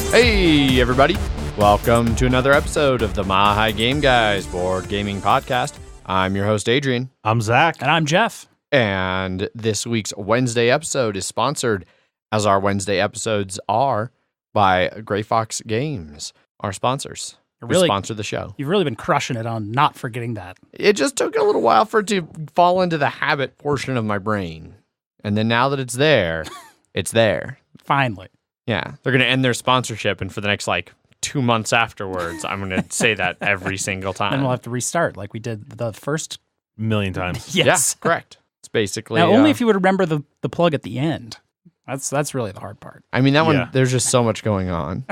Hey, everybody. Welcome to another episode of the Mahai Game Guys Board Gaming Podcast. I'm your host, Adrian. I'm Zach. And I'm Jeff. And this week's Wednesday episode is sponsored, as our Wednesday episodes are, by Gray Fox Games, our sponsors. Who sponsor the show. You've really been crushing it on not forgetting that. It just took a little while for it to fall into the habit portion of my brain. And then now that it's there, it's there. Finally. Yeah. They're going to end their sponsorship, and for the next, 2 months afterwards, I'm going to say that every single time. Then we'll have to restart like we did the first million times. Yes. Yeah, correct. It's basically... Now, only if you would remember the plug at the end. That's really the hard part. I mean, that one, there's just so much going on.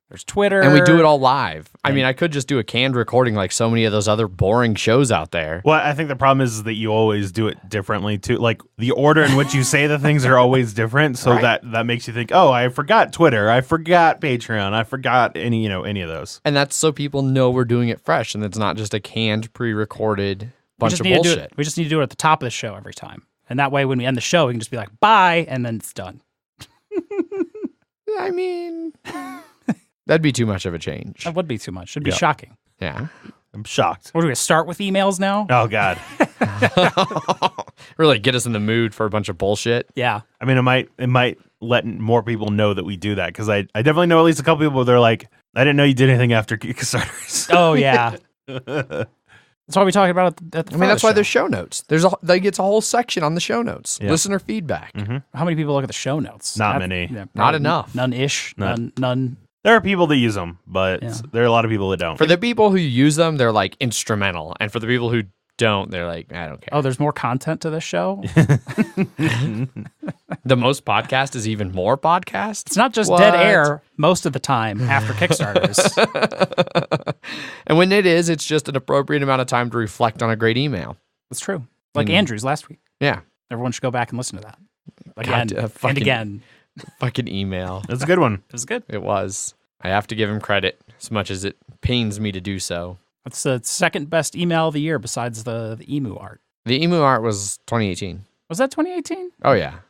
There's Twitter. And we do it all live. I mean, I could just do a canned recording like so many of those other boring shows out there. Well, I think the problem is that you always do it differently, too. Like, the order in which you say the things are always different, so that makes you think, oh, I forgot Twitter, I forgot Patreon, I forgot any of those. And that's so people know we're doing it fresh, and it's not just a canned, pre-recorded bunch of bullshit. We just need to do it at the top of the show every time. And that way, when we end the show, we can just be like, bye, and then it's done. I mean... That'd be too much of a change. That would be too much. It'd be shocking. Yeah. I'm shocked. What, are we going to start with emails now? Oh, God. Really get us in the mood for a bunch of bullshit. Yeah. I mean, it might let more people know that we do that, because I definitely know at least a couple people that are like, I didn't know you did anything after Kickstarters. Oh, yeah. That's why we talk about it at the that's why there's show notes. It's a whole section on the show notes. Yeah. Listener feedback. Mm-hmm. How many people look at the show notes? Not many. Yeah, not enough. None-ish. None. None. There are people that use them, but there are a lot of people that don't. For the people who use them, they're instrumental. And for the people who don't, they're I don't care. Oh, there's more content to this show? The most podcast is even more podcast? It's not just dead air most of the time after Kickstarters. And when it is, it's just an appropriate amount of time to reflect on a great email. That's true. Like Andrew's last week. Yeah. Everyone should go back and listen to that. Again and again. Fucking email. That's a good one. It was good. It was. I have to give him credit as much as it pains me to do so. It's the second best email of the year besides the emu art. The emu art was 2018. Was that 2018? Oh yeah.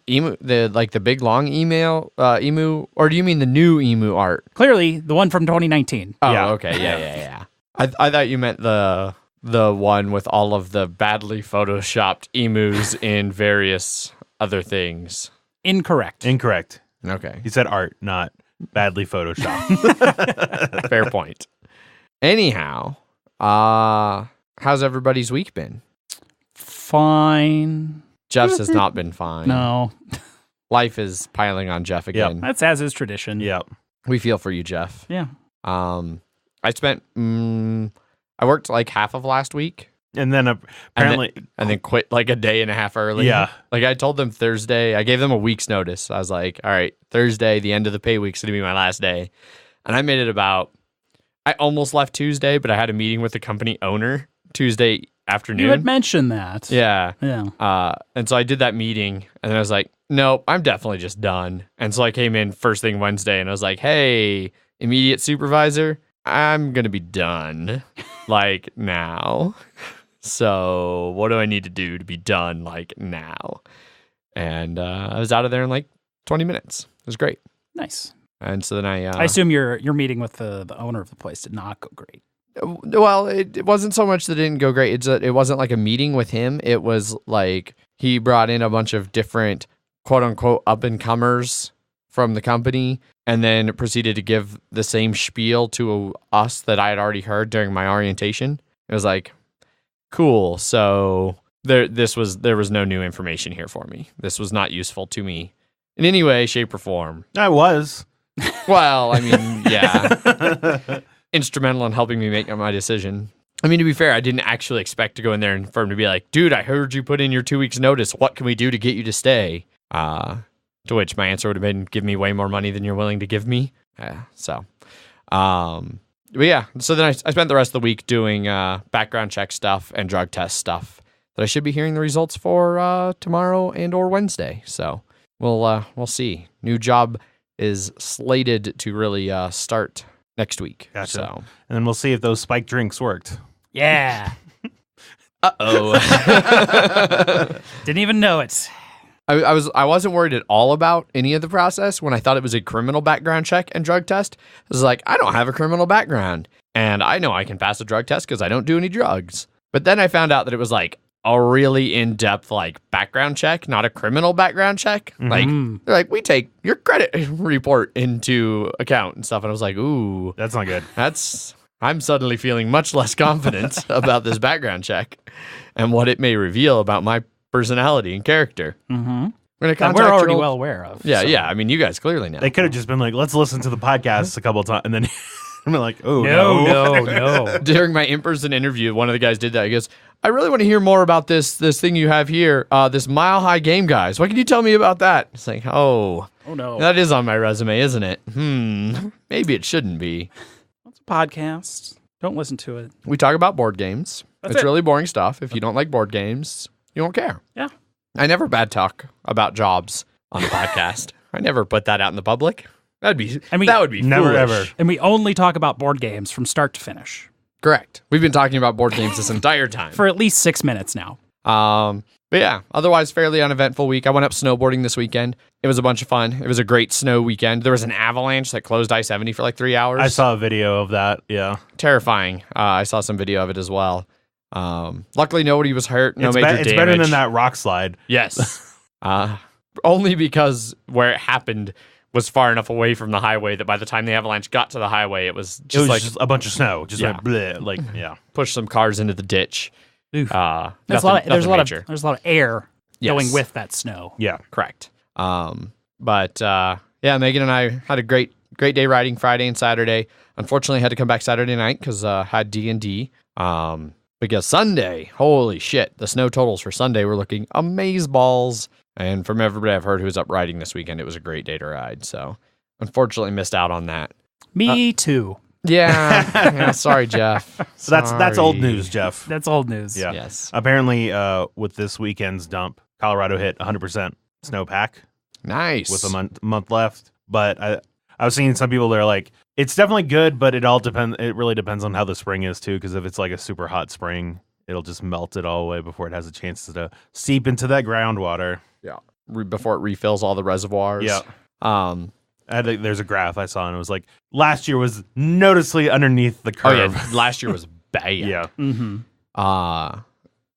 The big long email emu, or do you mean the new emu art? Clearly the one from 2019. Oh, yeah. Okay. Yeah. I thought you meant the one with all of the badly photoshopped emus in various other things. Incorrect. Okay. He said art, not badly photoshopped. Fair point. Anyhow, how's everybody's week been? Fine. Jeff's has not been fine. No. Life is piling on Jeff again. That's as is tradition. Yep. We feel for you, Jeff. Yeah. I spent I worked half of last week. And then apparently... And then quit a day and a half early. Yeah. I told them Thursday, I gave them a week's notice. I was like, all right, Thursday, the end of the pay week's going to be my last day. And I made it I almost left Tuesday, but I had a meeting with the company owner Tuesday afternoon. You had mentioned that. Yeah. Yeah. And so I did that meeting, and then I was like, nope, I'm definitely just done. And so I came in first thing Wednesday, and I was like, hey, immediate supervisor, I'm going to be done, now. So what do I need to do to be done, now? And I was out of there in 20 minutes. It was great. Nice. And so then I assume your meeting with the owner of the place did not go great. Well, it wasn't so much that it didn't go great. It wasn't a meeting with him. It was he brought in a bunch of different quote unquote up and comers from the company, and then proceeded to give the same spiel to us that I had already heard during my orientation. It was cool. So there was no new information here for me. This was not useful to me in any way, shape, or form. I was. Well, I mean, yeah. Instrumental in helping me make my decision. I mean, to be fair, I didn't actually expect to go in there and for him to be like, dude, I heard you put in your 2 weeks notice. What can we do to get you to stay? To which my answer would have been, give me way more money than you're willing to give me. But yeah, so then I spent the rest of the week doing background check stuff and drug test stuff that I should be hearing the results for tomorrow and or Wednesday. So we'll see. New job is slated to really start next week. Gotcha. So. And then we'll see if those spiked drinks worked. Yeah. Uh-oh. Didn't even know it. I wasn't worried at all about any of the process when I thought it was a criminal background check and drug test. I was like, I don't have a criminal background, and I know I can pass a drug test because I don't do any drugs. But then I found out that it was like a really in-depth like background check, not a criminal background check. Like they're like, we take your credit report into account and stuff, and I was like, ooh, That's not good. I'm suddenly feeling much less confident about this background check and what it may reveal about my personality and character. Mm-hmm. We're We're already well aware of. Yeah, yeah. I mean, you guys clearly know. They could have just been like, let's listen to the podcast a couple of times, and then I'm like, oh No. During my in-person interview, one of the guys did that. He goes, I really want to hear more about this thing you have here, this Mile High Game Guys. What can you tell me about that? It's like, oh no. That is on my resume, isn't it? Maybe it shouldn't be. It's a podcast. Don't listen to it. We talk about board games. That's It's it. really boring stuff. If you don't like board games, you don't care. Yeah. I never bad talk about jobs on the podcast. I never put that out in the public. That would be never, foolish. ever. And we only talk about board games from start to finish Correct. We've been talking about board games this entire time. for at least 6 minutes now. But yeah, otherwise fairly uneventful week. I went up snowboarding this weekend. It was a bunch of fun. It was a great snow weekend. There was an avalanche that closed I-70 for like 3 hours. I saw a video of that. Yeah. Terrifying. I saw some video of it as well. Luckily nobody was hurt. No It's major it's damage. better than that rock slide. Yes. Only because where it happened was far enough away from the highway that by the time the avalanche got to the highway, it was just just a bunch of snow. Just Yeah. like, bleh, like, yeah. pushed some cars into the ditch. Oof. There's There's a lot of air Yes. going with that snow. Yeah. Correct. But yeah, Megan and I had a great day riding Friday and Saturday. Unfortunately, had to come back Saturday night because had D&D. Because Sunday, holy shit, the snow totals for Sunday were looking amazeballs. And from everybody I've heard who's up riding this weekend, it was a great day to ride. So unfortunately missed out on that. Me too. Yeah. Sorry, Jeff. So that's old Sorry. news, Jeff. That's old news. Yeah. Yes. Apparently, with this weekend's dump, Colorado hit 100% snowpack Nice. with a month left. But I was seeing some people that are like, it's definitely good, but it all depends. It really depends on how the spring is too. Because if it's like a super hot spring, it'll just melt it all away before it has a chance to seep into that groundwater. Yeah. Before it refills all the reservoirs. Yeah. There's a graph I saw, and it was like last year was noticeably underneath the Oh curve. yeah. Last year was bad. Yeah. Mm-hmm.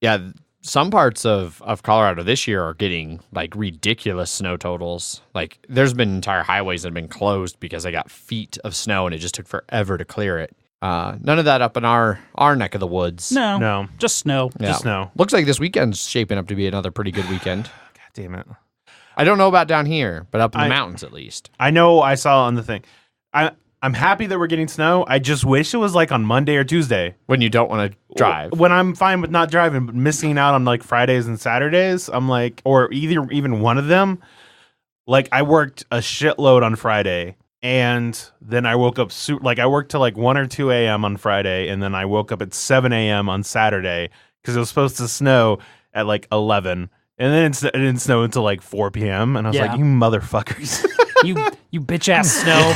Yeah, some parts of Colorado this year are getting like ridiculous snow totals. Like there's been entire highways that have been closed because they got feet of snow and it just took forever to clear it. None of that up in our neck of the woods. No. Just snow. Yeah. Just snow. Looks like this weekend's shaping up to be another pretty good weekend. God damn it. I don't know about down here, but up in the mountains at least. I know I saw on the thing. I'm happy that we're getting snow. I just wish it was like on Monday or Tuesday. When you don't want to drive. When I'm fine with not driving, but missing out on like Fridays and Saturdays, I'm like, or even one of them. Like I worked a shitload on Friday, and then I woke up I worked till like 1 or 2 a.m. on Friday, and then I woke up at 7 a.m. on Saturday because it was supposed to snow at like 11, and then it didn't snow until like 4 p.m. And I was Yeah. like, you motherfuckers. You bitch ass snow.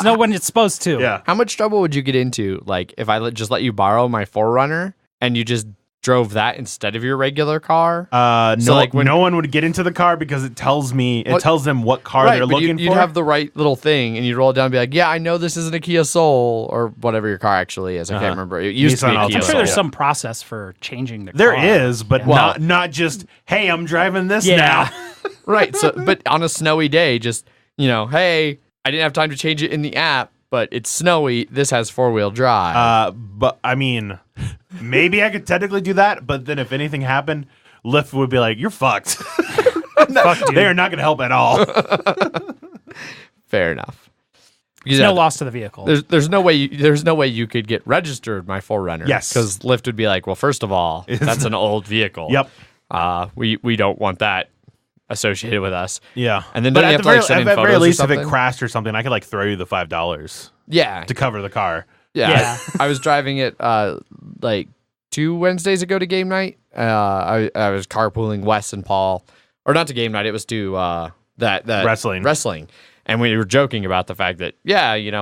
Snow when it's supposed to. Yeah. How much trouble would you get into, like, if I just let you borrow my 4Runner and you just drove that instead of your regular car? No one would get into the car because it tells them what car they're looking you'd for. have the right little thing, and you'd roll it down and be like, yeah, I know this isn't a Kia Soul, or whatever your car actually is. I can't remember. It used to be Nissan a Kia I'm Altima. sure there's Soul. some process for changing the car. There is, but Well- not just, hey, I'm driving this Yeah. now. Right. So, but on a snowy day, just, hey, I didn't have time to change it in the app, but it's snowy. This has 4-wheel drive. But I mean, maybe I could technically do that, but then if anything happened, Lyft would be like, you're fucked. Fuck, dude. They are not going to help at all. Fair enough. Because, No loss to the vehicle. There's no way you could get registered my 4Runner. Yes. Because Lyft would be like, well, first of all, that's an old vehicle. Yep. We don't want that associated with us. Yeah. And then but don't you at have the to, like, send in very photos or least, if it something? crashed or something, I could like throw you the $5 Yeah. to cover the car. Yeah. I was driving it like 2 Wednesdays ago to game night. I was carpooling Wes and Paul, or not to game night. It was to that wrestling. And we were joking about the fact that,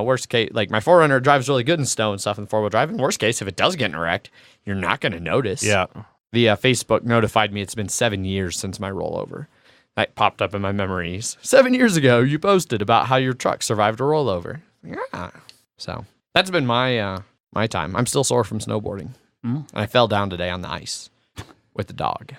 worst case, like my 4Runner drives really good in snow and stuff in 4-wheel drive. And worst case, if it does get in a wreck, you're not going to notice. Yeah. the Facebook notified me it's been 7 years since my rollover. That popped up in my memories. 7 years ago, you posted about how your truck survived a rollover. Yeah. So that's been my my time. I'm still sore from snowboarding. And I fell down today on the ice with the dog.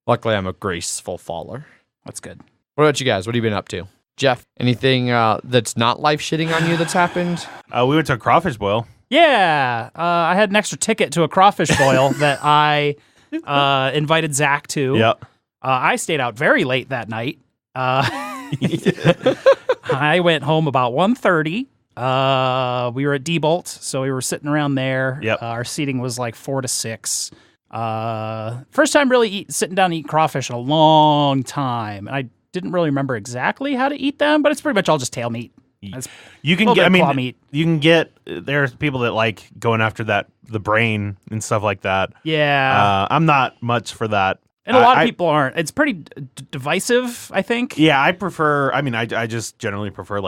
Luckily, I'm a graceful faller. That's good. What about you guys? What have you been up to? Jeff, anything that's not life shitting on you that's happened? We went to a crawfish boil. Yeah. I had an extra ticket to a crawfish boil that I invited Zach to. Yep. I stayed out very late that night. I went home about 1:30. We were at D-Bolt, so we were sitting around there. Yep. Our seating was like 4 to 6. First time really sitting down to eat crawfish in a long time. And I didn't really remember exactly how to eat them, but it's pretty much all just tail meat. You can get, claw meat. You can get, there's people that like going after the brain and stuff like that. Yeah. I'm not much for that. And a lot of people aren't. It's pretty divisive, I think. Yeah, I just generally prefer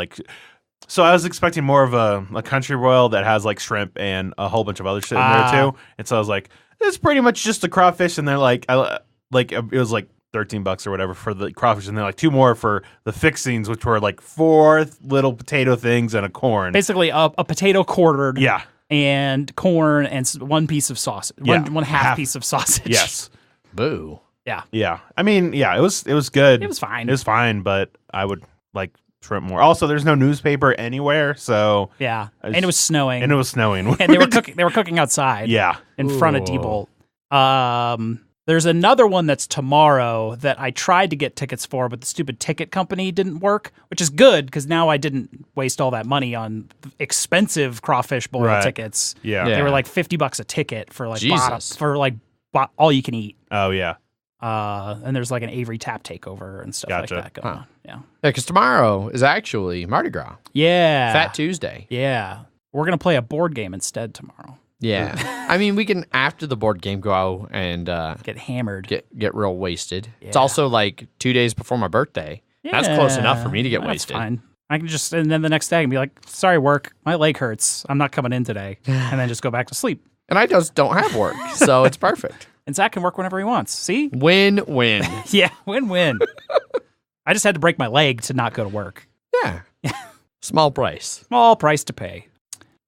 so I was expecting more of a country boil that has like shrimp and a whole bunch of other shit in there too. And so I was like, it's pretty much just a crawfish. And they're like, it was like $13 or whatever for the crawfish. And then like 2 more for the fixings, which were like 4 little potato things and a corn. Basically a potato quartered. Yeah. And corn and 1 piece of sausage. One half piece of sausage. Yes. Boo. Yeah. Yeah. I mean, yeah, it was good. It was fine. It was fine, but I would like shrimp more. Also, there's no newspaper anywhere, so yeah. And it was snowing. And they were cooking. They were cooking outside. Yeah. In front of D-Bolt. There's another one that's tomorrow that I tried to get tickets for, but the stupid ticket company didn't work, which is good because now I didn't waste all that money on expensive crawfish boil tickets. Yeah. They were like $50 a ticket for like Jesus. all you can eat. Oh yeah. And there's like an Avery Tap takeover and stuff like that going on. Yeah. Yeah, because tomorrow is actually Mardi Gras. Yeah. Fat Tuesday. Yeah. We're going to play a board game instead tomorrow. Yeah. I mean, we can, after the board game, go out and get hammered. Get real wasted. Yeah. It's also like 2 days before my birthday. Yeah. That's close enough for me to get wasted. Fine. I can just, and then the next day I can be like, sorry, work. My leg hurts. I'm not coming in today. And then just go back to sleep. And I just don't have work, so it's perfect. And Zach can work whenever he wants. See? Win-win. Yeah, win-win. I just had to break my leg to not go to work. Yeah. Small price. Small price to pay.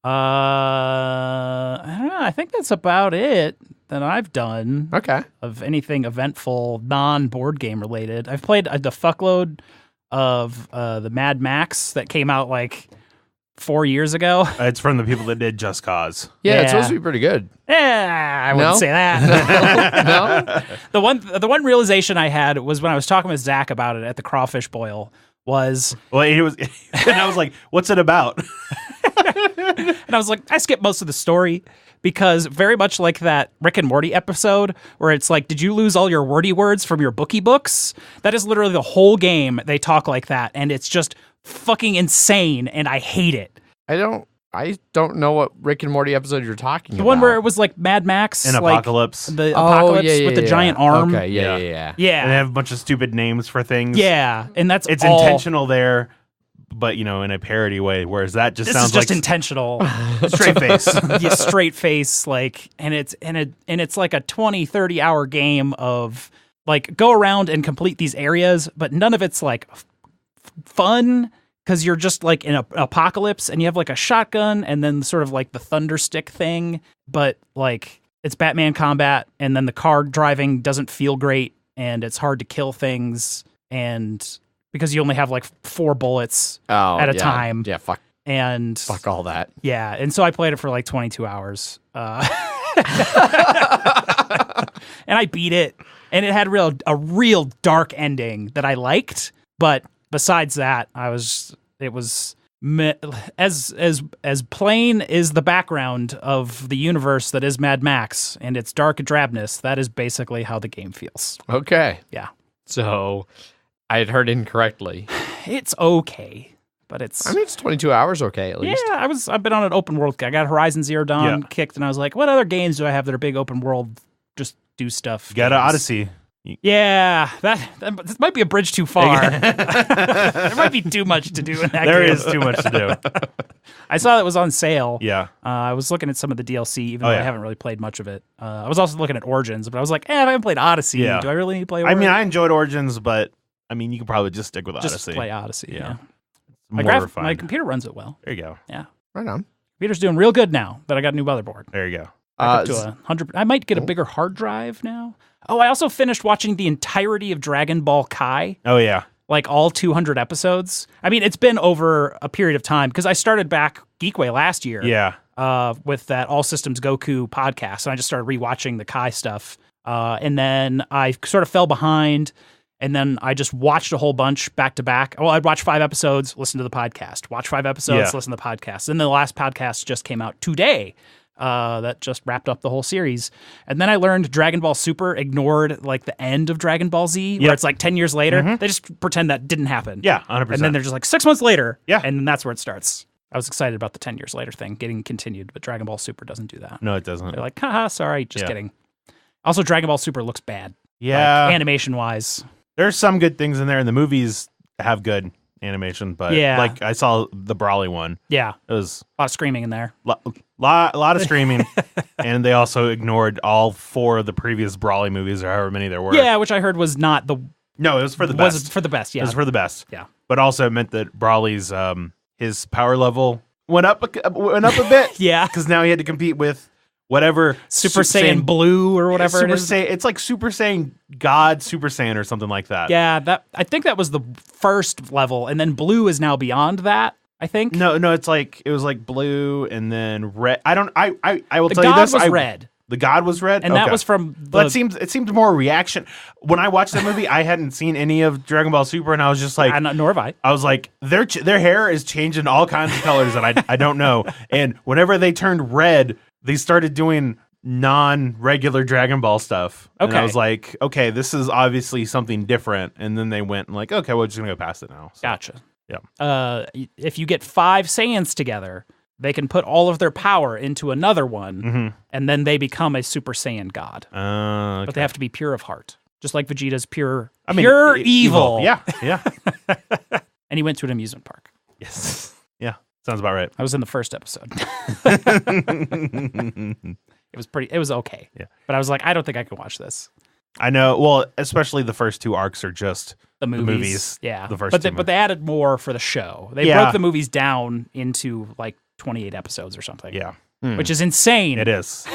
I don't know. I think that's about it that I've done. Okay. Of anything eventful, non-board game related. I've played the fuckload of the Mad Max that came out like 4 years ago. It's from the people that did Just Cause. Yeah, it's supposed to be pretty good. I wouldn't say that. No? The one realization I had was when I was talking with Zach about it at the crawfish boil was... Well, it was... and I was like, what's it about? And I was like, I skipped most of the story because very much like that Rick and Morty episode where it's like, did you lose all your wordy words from your bookie books? That is literally the whole game. They talk like that, and it's just fucking insane, and I hate it. I don't know what Rick and Morty episode you're talking about. The one where it was like Mad Max. An like, apocalypse. The apocalypse with the giant arm. Okay, yeah. And they have a bunch of stupid names for things. Yeah, and it's all intentional there, but in a parody way. Whereas that just sounds like intentional, straight face. Yeah, straight face. Like, and it's like a 20-30 hour game of like go around and complete these areas, but none of it's like fun. Because you're just like in an apocalypse and you have like a shotgun and then sort of like the thunder stick thing, but like it's Batman combat and then the car driving doesn't feel great and it's hard to kill things and because you only have like 4 bullets at a time. Yeah, fuck all that. Yeah, and so I played it for like 22 hours. And I beat it and it had a real dark ending that I liked, but besides that, it was as plain is the background of the universe that is Mad Max and its dark drabness. That is basically how the game feels. Okay. Yeah. So I had heard incorrectly. It's okay, but it's. I mean, it's 22 hours. Okay, at least. Yeah, I've been on an open world. I got Horizon Zero Dawn kicked, and I was like, what other games do I have that are big open world? Just do stuff. You got an Odyssey. Yeah, this might be a bridge too far. There might be too much to do in that game. There is too much to do. I saw that was on sale. Yeah. I was looking at some of the DLC, even though yeah. I haven't really played much of it. I was also looking at Origins, but I was like, I haven't played Odyssey. Yeah. Do I really need to play Origins? I mean, I enjoyed Origins, but I mean, you could probably just stick with Just Odyssey. play Odyssey. Yeah. More My refined. computer runs it well. There you go. Yeah. Right on. Computer's doing real good now that I got a new motherboard. There you go. Up to 100. I might get a bigger hard drive now. Oh, I also finished watching the entirety of Dragon Ball Kai. Oh, yeah. Like all 200 episodes. I mean, it's been over a period of time because I started back Geekway last year. Yeah. With that All Systems Goku podcast, and I just started rewatching the Kai stuff. And then I sort of fell behind, and then I just watched a whole bunch back to back. Well, I'd watch 5 episodes, listen to the podcast. Watch 5 episodes, listen to the podcast. And then the last podcast just came out today. That just wrapped up the whole series. And then I learned Dragon Ball Super ignored like the end of Dragon Ball Z, where it's like 10 years later. They just pretend that didn't happen. Yeah, 100%. And then they're just like 6 months later. Yeah. And then that's where it starts. I was excited about the 10 years later thing getting continued, but Dragon Ball Super doesn't do that. No, it doesn't. They're like, haha, sorry, just kidding. Also, Dragon Ball Super looks bad. Yeah. Like, animation-wise. There's some good things in there, and the movies have good animation, but like I saw the Brawly one. Yeah. It was a lot of screaming in there. lot of screaming, and they also ignored all 4 of the previous Brawly movies, or however many there were. Yeah, which I heard was not the... No, it was for the best. Was for the best, yeah. It was for the best. Yeah. But also it meant that Brawly's, his power level went up a bit. Yeah. Because now he had to compete with whatever Super Saiyan Blue or whatever Super it is. It's like Super Saiyan God Super Saiyan or something like that. Yeah, I think that was the first level, and then Blue is now beyond that, I think. No, it's like it was like blue and then red. I will the tell you God this. was red. The God was red, and that was from. But it seemed more reaction. When I watched that movie, I hadn't seen any of Dragon Ball Super, and I was just like, nor have I. I was like, their hair is changing all kinds of colors that I don't know. And whenever they turned red, they started doing non-regular Dragon Ball stuff. Okay. And I was like, okay, this is obviously something different. And then they went and like, okay, we're just gonna go past it now. So, Gotcha. Yeah. If you get 5 Saiyans together, they can put all of their power into another one, and then they become a Super Saiyan God. Okay. But they have to be pure of heart, just like Vegeta's pure evil. evil. Yeah. And he went to an amusement park. Yes. Yeah. Sounds about right. I was in the first episode. It was okay. Yeah. But I was like, I don't think I can watch this. I know. Well, especially the first 2 arcs are just The movies. Yeah. The first but they added more for the show. They broke the movies down into like 28 episodes or something. Yeah. Which is insane. It is.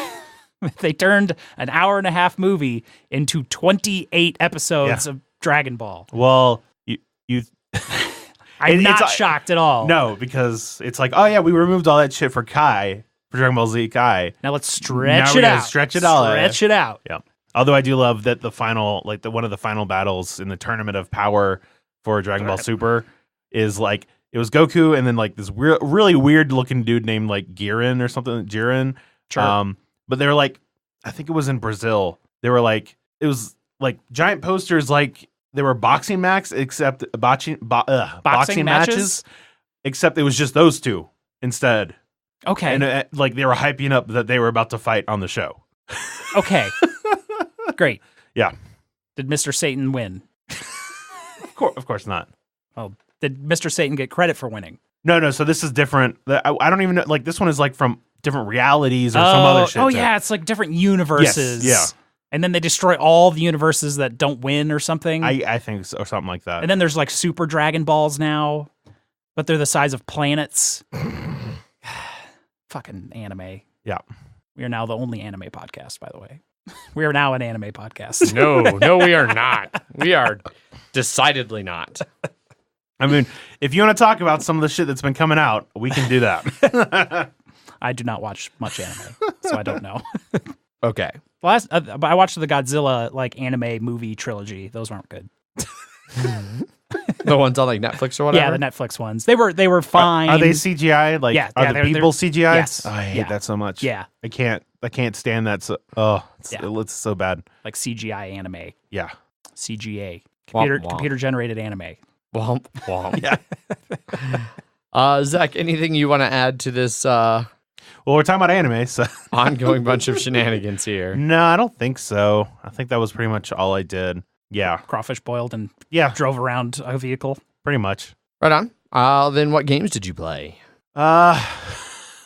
They turned an hour-and-a-half movie into 28 episodes of Dragon Ball. Well, you I'm not shocked at all. No, because it's like, oh yeah, we removed all that shit for Kai, for Dragon Ball Z Kai. Now let's stretch we're it gonna out. Stretch it out. Stretch it out. Yeah. Although I do love that the final, like one of the final battles in the Tournament of Power for Dragon Ball Super is like, it was Goku and then like this really weird looking dude named like Jiren or something. Jiren. Sure. But they were like, I think it was in Brazil. They were like, it was like giant posters, like they were boxing matches, except boxing matches, except it was just those 2 instead. Okay. And like they were hyping up that they were about to fight on the show. Okay. Great. Yeah. Did Mr. Satan win? Of course not. Oh, did Mr. Satan get credit for winning? No. So this is different. I don't even know. Like this one is like from different realities or some other shit. Oh, yeah. It's like different universes. Yes, yeah. And then they destroy all the universes that don't win or something. I think so, or something like that. And then there's like super Dragon Balls now, but they're the size of planets. Fucking anime. Yeah. We are now the only anime podcast, by the way. We are now an anime podcast. No, we are not. We are decidedly not. I mean, if you want to talk about some of the shit that's been coming out, we can do that. I do not watch much anime, so I don't know. Okay. But I watched the Godzilla like anime movie trilogy. Those weren't good. The ones on like Netflix or whatever? Yeah, the Netflix ones. They were fine. Are they CGI? Like, are the people CGI? Yes. Oh, I hate that so much. Yeah. I can't stand that. It's so bad. Like CGI anime. Yeah. CGA. Womp, womp. Computer generated anime. Womp, womp. Yeah. Zach, anything you want to add to this Well, we're talking about anime, so ongoing bunch of shenanigans here? No, I don't think so. I think that was pretty much all I did. Yeah. Crawfish boiled and Yeah. drove around a vehicle. Pretty much. Right on. Then what games did you play? All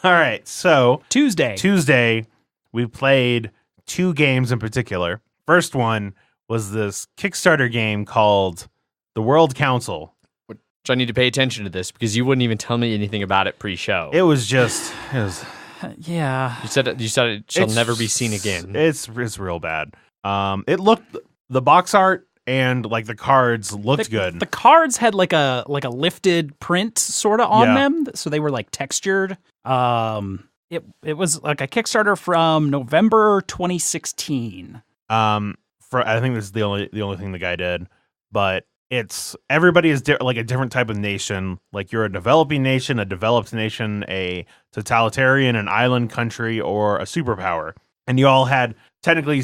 right. So Tuesday. we played 2 games in particular. First one was this Kickstarter game called The World Council. Which I need to pay attention to this because you wouldn't even tell me anything about it pre-show. It was Yeah. You said it shall never be seen again. It's real bad. It looked, the box art and like the cards looked good. The cards had like a lifted print sort of on them, so they were like textured. It was like a Kickstarter from November 2016. I think this is the only thing the guy did, but everybody is like a different type of nation. Like you're a developing nation, a developed nation, a totalitarian, an island country, or a superpower. And you all had technically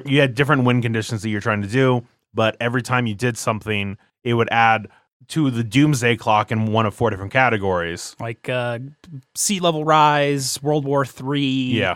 you had different win conditions that you're trying to do, but every time you did something, it would add to the doomsday clock in one of 4 different categories, like sea level rise, World War III,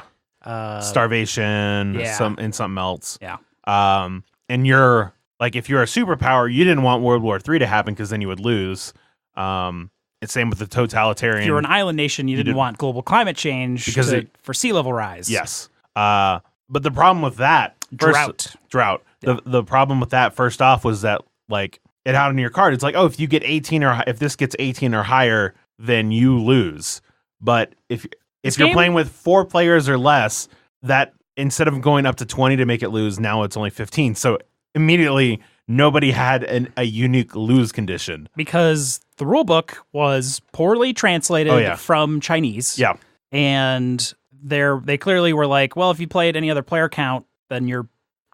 starvation, something else. Yeah. And you're like, if you're a superpower, you didn't want World War III to happen because then you would lose. It's same with the totalitarian. If you're an island nation, you didn't want global climate change for sea level rise. Yes. But the problem with that drought. Yeah. The problem with that, first off, was that like it had on your card. It's like, oh, if you get 18 or if this gets 18 or higher, then you lose. But if you're playing with 4 players or less, that instead of going up to 20 to make it lose, now it's only 15. So immediately nobody had a unique lose condition because the rule book was poorly translated from Chinese. Yeah. And they clearly were like, well, if you play at any other player count, then your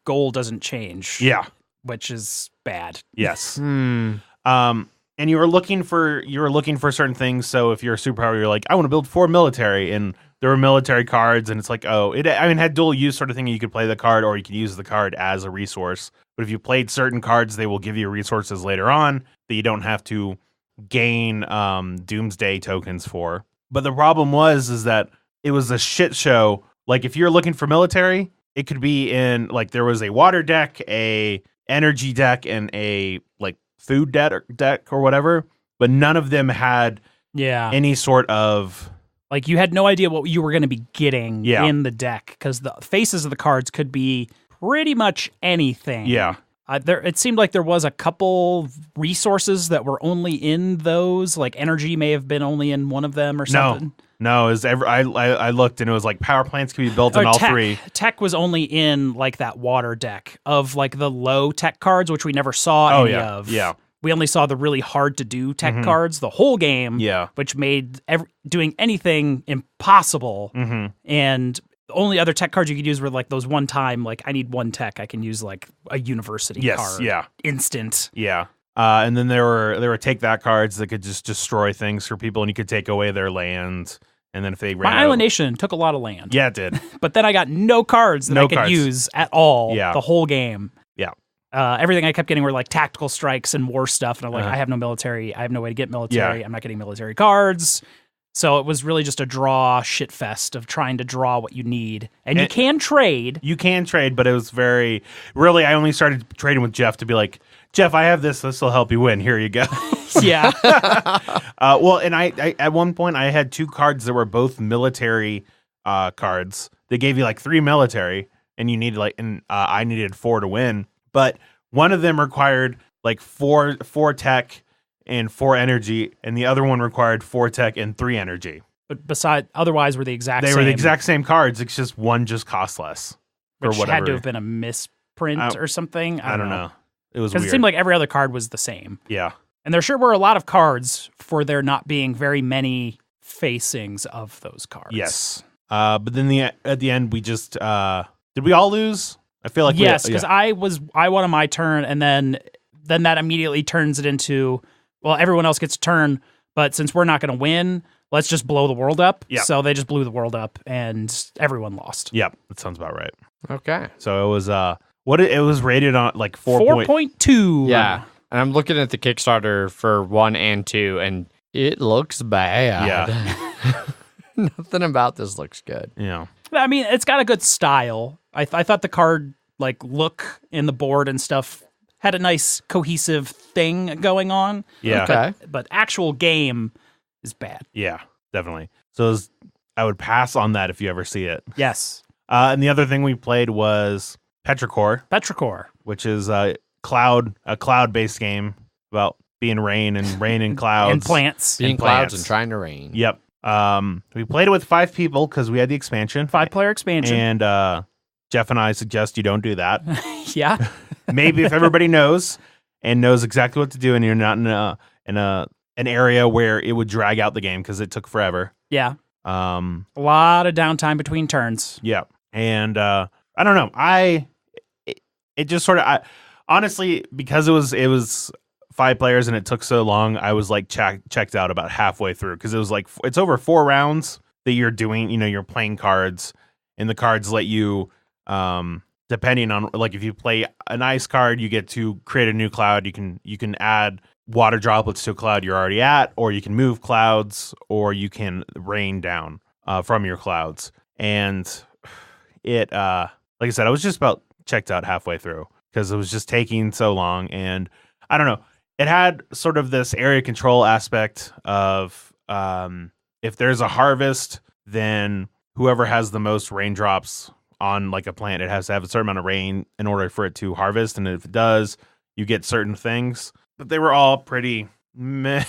goal doesn't change. Yeah. Which is bad. Yes. And you were looking for certain things. So if you're a superpower, you're like, I want to build 4 military, and there were military cards, and it's like, it had dual use sort of thing. You could play the card, or you could use the card as a resource. But if you played certain cards, they will give you resources later on that you don't have to gain doomsday tokens for. But the problem is that it was a shit show. Like if you're looking for military, it could be in like there was a water deck, a energy deck, and a like food deck or whatever, but none of them had any sort of like you had no idea what you were going to be getting in the deck because the faces of the cards could be pretty much anything. Yeah. It seemed like there was a couple resources that were only in those, like energy may have been only in one of them or something. No, I looked and it was like power plants could be built in all 3. Tech was only in like that water deck of like the low tech cards, which we never saw any of. Yeah. We only saw the really hard to do tech cards the whole game, which made doing anything impossible. And the only other tech cards you could use were like those one time, like I need 1 tech, I can use like a university card. Instant. Yeah. And then there were take that cards that could just destroy things for people, and you could take away their land. And then if they ran My island nation took a lot of land. Yeah, it did. But then I got no cards that I could use at all the whole game. Yeah. Everything I kept getting were like tactical strikes and war stuff. And I'm like, I have no military. I have no way to get military. I'm not getting military cards. So it was really just a draw shit fest of trying to draw what you need. And you can trade. You can trade, but it was really, I only started trading with Jeff to be like, Jeff, I have this. This will help you win. Here you go. Yeah. Well, and I at one point I had 2 cards that were both military cards. They gave you like 3 military, and you needed I needed 4 to win. But one of them required like 4 tech and 4 energy, and the other one required 4 tech and 3 energy. But otherwise were the exact same. They were the exact same cards. It's just one just cost less. Which had to have been a misprint or something. I don't know. It was weird. Because it seemed like every other card was the same. Yeah. And there sure were a lot of cards for there not being very many facings of those cards. Yes. But then at the end, we just... did we all lose? I feel like yes, because I won on my turn, and then that immediately turns it into, well, everyone else gets a turn, but since we're not going to win, let's just blow the world up. Yep. So they just blew the world up, and everyone lost. Yep, that sounds about right. Okay. So it was it was rated on like 4.2. Yeah, and I'm looking at the Kickstarter for 1 and 2, and it looks bad. Yeah. Nothing about this looks good. Yeah. I mean, it's got a good style. I thought the card like look in the board and stuff had a nice cohesive thing going on. Yeah. Okay. But actual game is bad. Yeah. definitely. So I would pass on that if you ever see it. Yes. And the other thing we played was Petricor, which is a cloud-based game about being rain and clouds. and plants. Being and clouds plants. and trying to rain. Yep. We played it with 5 people because we had the expansion. 5-player expansion. And Jeff and I suggest you don't do that. Yeah. Maybe if everybody knows exactly what to do, and you're not in an area where it would drag out the game because it took forever. Yeah. A lot of downtime between turns. Yeah. And I don't know. It just sort of honestly, because it was 5 players and it took so long, I was like checked out about halfway through because it was like it's over 4 rounds that you're doing. You're playing cards, and the cards let you. Depending on, like, if you play an ice card, you get to create a new cloud. You can add water droplets to a cloud you're already at, or you can move clouds, or you can rain down from your clouds. And it, like I said, I was just about checked out halfway through because it was just taking so long. And I don't know, it had sort of this area control aspect of if there's a harvest, then whoever has the most raindrops on like a plant, it has to have a certain amount of rain in order for it to harvest, and if it does, you get certain things. But they were all pretty meh.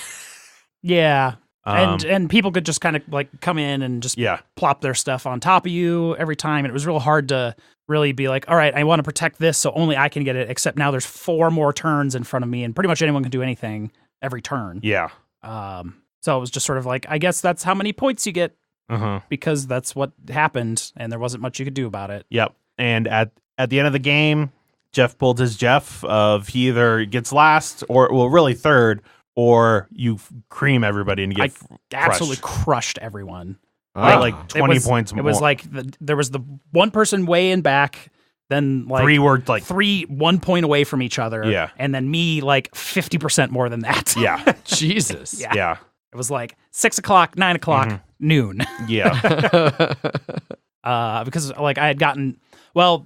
Yeah. And people could just kind of like come in and just plop their stuff on top of you every time. And it was real hard to really be like, all right, I want to protect this so only I can get it, except now there's 4 more turns in front of me and pretty much anyone can do anything every turn. Yeah. So it was just sort of like, I guess that's how many points you get. Because that's what happened, and there wasn't much you could do about it. Yep. And at the end of the game, Jeff pulled his Jeff of he either gets last or really third, or you cream everybody and get absolutely crushed everyone. Like 20 points more. It was like there was the one person way in back, then like 3 were like 3 1 point away from each other. Yeah. And then me like 50% more than that. Yeah. Jesus. Yeah. It was like 6 o'clock, 9 o'clock, noon. Yeah. Because like I had gotten, so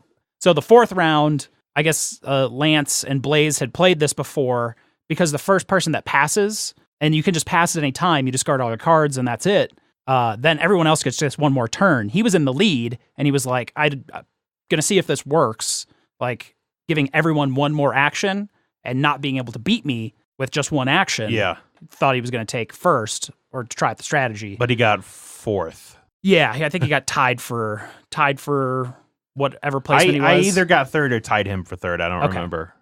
the 4th round, I guess Lance and Blaze had played this before, because the first person that passes, and you can just pass at any time, you discard all your cards and that's it. Then everyone else gets just one more turn. He was in the lead, and he was like, I'm going to see if this works, like giving everyone one more action and not being able to beat me with just one action. Yeah. Thought he was going to take first or try out the strategy. But he got 4th. Yeah, I think he got tied for whatever placement he was. I either got 3rd or tied him for 3rd. I don't remember.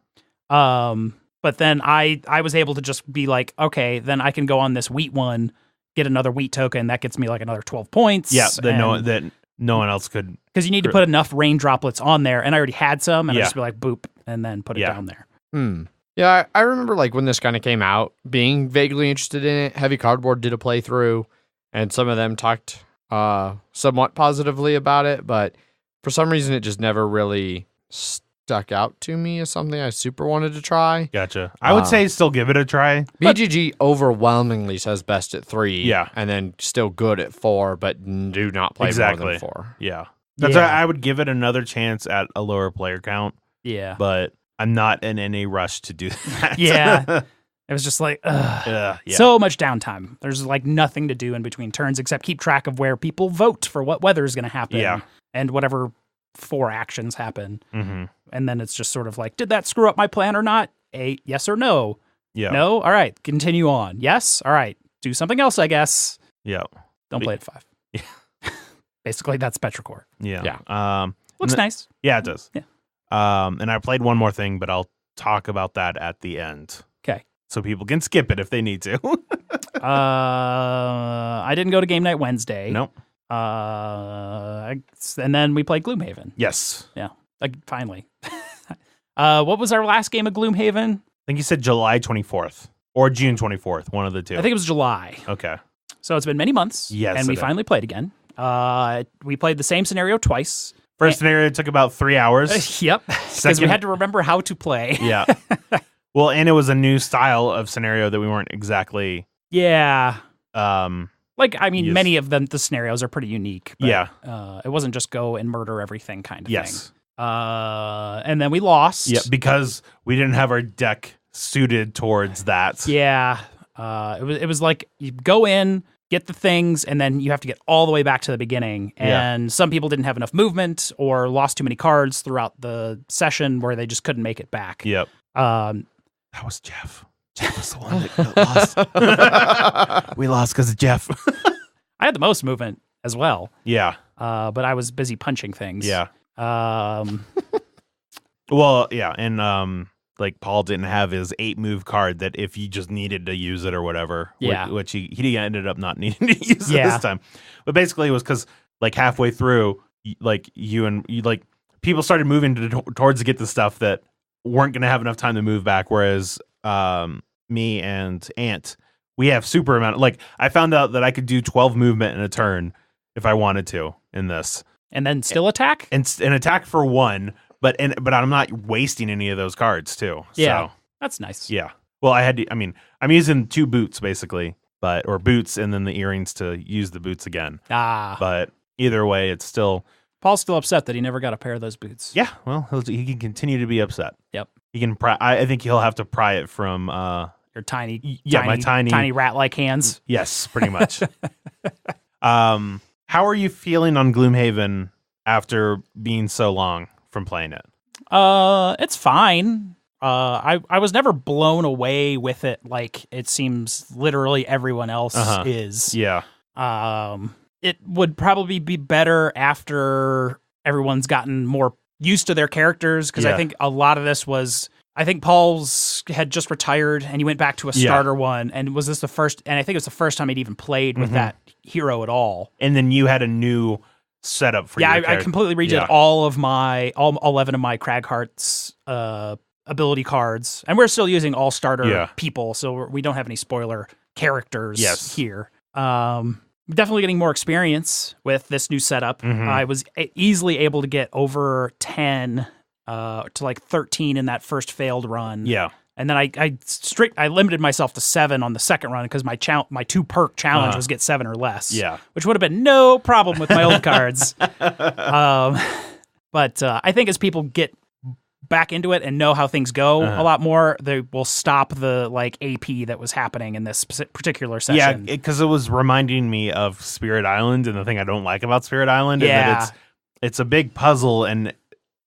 But then I was able to just be like, okay, then I can go on this wheat one, get another wheat token. That gets me like another 12 points. Yeah, that no one else could. Because you need to put enough rain droplets on there, and I already had some, and I just be like, boop, and then put it down there. Yeah, I remember like when this kind of came out, being vaguely interested in it. Heavy Cardboard did a playthrough, and some of them talked somewhat positively about it, but for some reason it just never really stuck out to me as something I super wanted to try. Gotcha. I would say still give it a try. BGG overwhelmingly says best at 3, yeah, and then still good at 4, but do not play more than 4. Yeah, that's why I would give it another chance at a lower player count. Yeah, but I'm not in any rush to do that. Yeah. It was just like, so much downtime. There's like nothing to do in between turns except keep track of where people vote for what weather is going to happen. And whatever 4 actions happen. And then it's just sort of like, did that screw up my plan or not? Yes or no? Yeah. No? All right. Continue on. Yes? All right. Do something else, I guess. Yeah. Don't play at 5. Yeah. Basically, that's Petricor. Yeah. Looks nice. Yeah, it does. Yeah. And I played one more thing, but I'll talk about that at the end. Okay. So people can skip it if they need to. I didn't go to game night Wednesday. Nope. And then we played Gloomhaven. Yes. Yeah. Like, finally. What was our last game of Gloomhaven? I think you said July 24th or June 24th, one of the two. I think it was July. Okay. So it's been many months. Yes. And we finally played again. We played the same scenario twice. First scenario took about 3 hours. Yep. Because we had to remember how to play. Yeah. Well, and it was a new style of scenario that we weren't exactly. Yeah. Like, I mean, Yes. many of them, the scenarios are pretty unique. But, Yeah. It wasn't just go and murder everything kind of Yes. thing. And then we lost. Yeah, because we didn't have our deck suited towards that. Yeah. It was like you go in, get the things, and then you have to get all the way back to the beginning. And some people didn't have enough movement or lost too many cards throughout the session where they just couldn't make it back. Yep. Um, That was Jeff. Jeff was the one that lost. We lost because of Jeff. I had the most movement as well. Yeah. But I was busy punching things. Yeah. Um, Well, yeah, and like Paul didn't have his 8-move card that if you just needed to use it or whatever. Yeah. Which he ended up not needing to use it Yeah. this time. But basically it was because like halfway through, people started moving towards to get the stuff that weren't going to have enough time to move back. Whereas me and Ant, we have super amount. Like I found out that I could do 12 movement in a turn if I wanted to in this. and then still attack? And attack for 1. But I'm not wasting any of those cards too. Yeah. So, That's nice. yeah. Well, I'm using 2 boots basically, or boots and then the earrings to use the boots again. But either way, it's still. Paul's still upset that he never got a pair of those boots. Yeah. Well, he can continue to be upset. Yep. He can. I think he'll have to pry it from. Your my tiny rat-like hands. Yes, pretty much. How are you feeling on Gloomhaven after being so long from playing it? It's fine. I was never blown away with it like it seems literally everyone else is. Yeah. It would probably be better after everyone's gotten more used to their characters, because I think a lot of this was. I think Paul's had just retired and he went back to a starter one, and was this the first? And I think it was the first time he'd even played with that hero at all. And then you had a new setup for your character. I completely redid all 11 of my Cragheart's ability cards, and we're still using all starter people, so we don't have any spoiler characters here. Definitely getting more experience with this new setup. I was easily able to get over 10 to like 13 in that first failed run. Yeah. And then I limited myself to 7 on the second run because my 2 perk challenge was get 7 or less. Yeah. Which would have been no problem with my old cards. But I think as people get back into it and know how things go a lot more, they will stop the like AP that was happening in this particular session. Yeah, because it was reminding me of Spirit Island, and the thing I don't like about Spirit Island is that it's a big puzzle and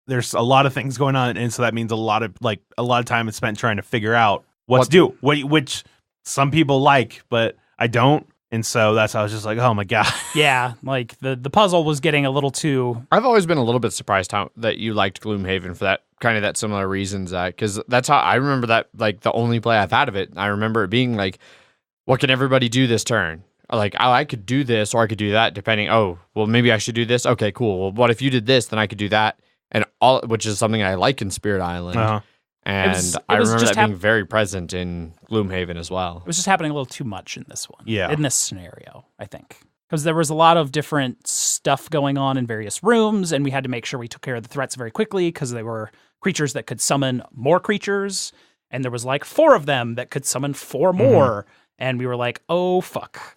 there's a lot of things going on, and so that means a lot of time is spent trying to figure out what to do, which some people like, but I don't. And so that's how I was just like, oh my God. Yeah, like the puzzle was getting a little too. I've always been a little bit surprised that you liked Gloomhaven for that similar reasons, because that's how I remember that, like the only play I've had of it. I remember it being like, what can everybody do this turn? Like, oh, I could do this or I could do that depending. Oh, well, maybe I should do this. Okay, cool. Well, what if you did this? Then I could do that. And which is something I like in Spirit Island. And I remember that being very present in Gloomhaven as well. It was just happening a little too much in this one. Yeah. In this scenario, I think. Because there was a lot of different stuff going on in various rooms, and we had to make sure we took care of the threats very quickly because they were creatures that could summon more creatures, and there was like 4 of them that could summon 4 more, and we were like, oh, fuck.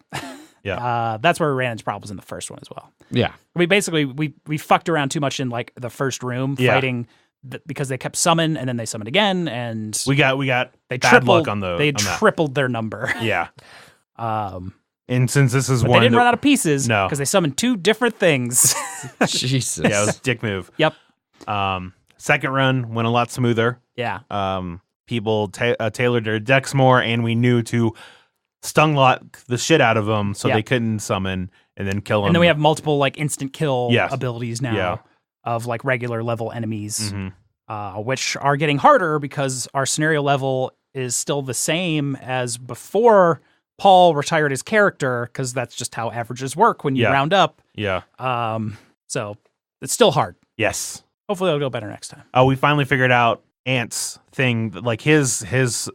Yeah. That's where we ran into problems in the first one as well. Yeah. We basically, we fucked around too much in like the first room fighting because they kept summon and then they summoned again, and we got they bad tripled, luck on they tripled their number. Yeah. And since this is but one, they didn't run out of pieces. No, because they summoned 2 different things. Jesus. Yeah, it was a dick move. Yep. Second run went a lot smoother. Yeah. People tailored their decks more, and we knew to stung lock the shit out of them so they couldn't summon and then kill them. And then we have multiple like instant kill abilities now. Yeah. Of like regular level enemies, which are getting harder because our scenario level is still the same as before Paul retired his character, because that's just how averages work when you round up. Yeah. So it's still hard. Yes. Hopefully it'll go better next time. Oh, we finally figured out Ant's thing, like his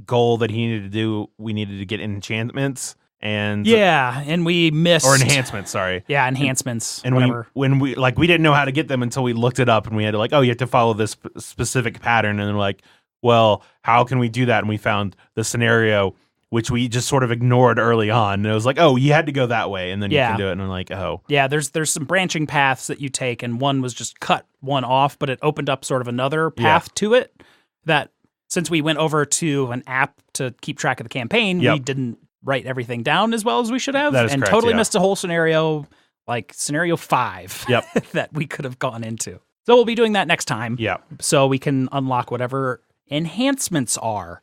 goal that he needed to do. We needed to get enchantments. And and we missed enhancements. Sorry, enhancements. And whatever. we didn't know how to get them until we looked it up, and we had to you have to follow this specific pattern. And then we're like, well, how can we do that? And we found the scenario, which we just sort of ignored early on. And it was like, oh, you had to go that way, and then you can do it. And I'm like, oh, yeah. There's some branching paths that you take, and one was just cut one off, but it opened up sort of another path to it. That since we went over to an app to keep track of the campaign, we didn't write everything down as well as we should have, That is and correct, totally yeah. missed a whole scenario, like scenario 5, Yep. that we could have gone into. So we'll be doing that next time. Yeah. So we can unlock whatever enhancements are.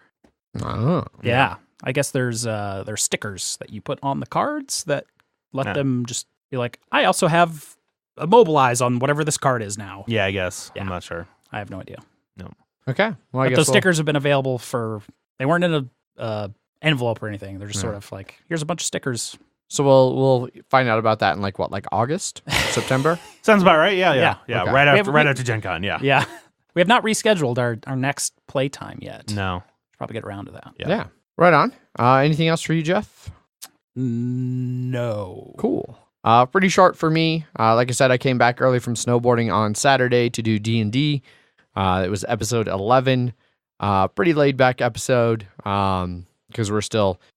Oh. Yeah. I guess there's stickers that you put on the cards that let them just be like, I also have immobilize on whatever this card is now. Yeah, I guess. Yeah. I'm not sure. I have no idea. No. Okay. Well, I But guess those stickers have been available they weren't in a envelope or anything. They're just sort of like, here's a bunch of stickers. So we'll find out about that in like August, September. Sounds about right. Yeah. Okay. Right We after have- after Gen Con. Yeah. Yeah. We have not rescheduled our next playtime yet. No. Should probably get around to that. Yeah. Right on. Anything else for you, Jeff? No. Cool. Pretty short for me. Like I said, I came back early from snowboarding on Saturday to do D&D. It was episode 11. Pretty laid back episode. Because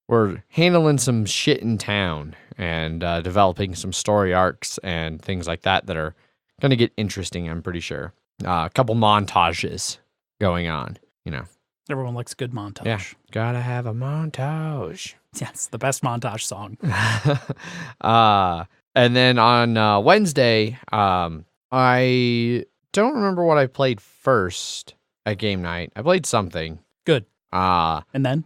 we're handling some shit in town and developing some story arcs and things like that are going to get interesting, I'm pretty sure. A couple montages going on, Everyone likes a good montage. Yeah, gotta have a montage. Yes, the best montage song. And then on Wednesday, I don't remember what I played first at game night. I played something. Good. And then?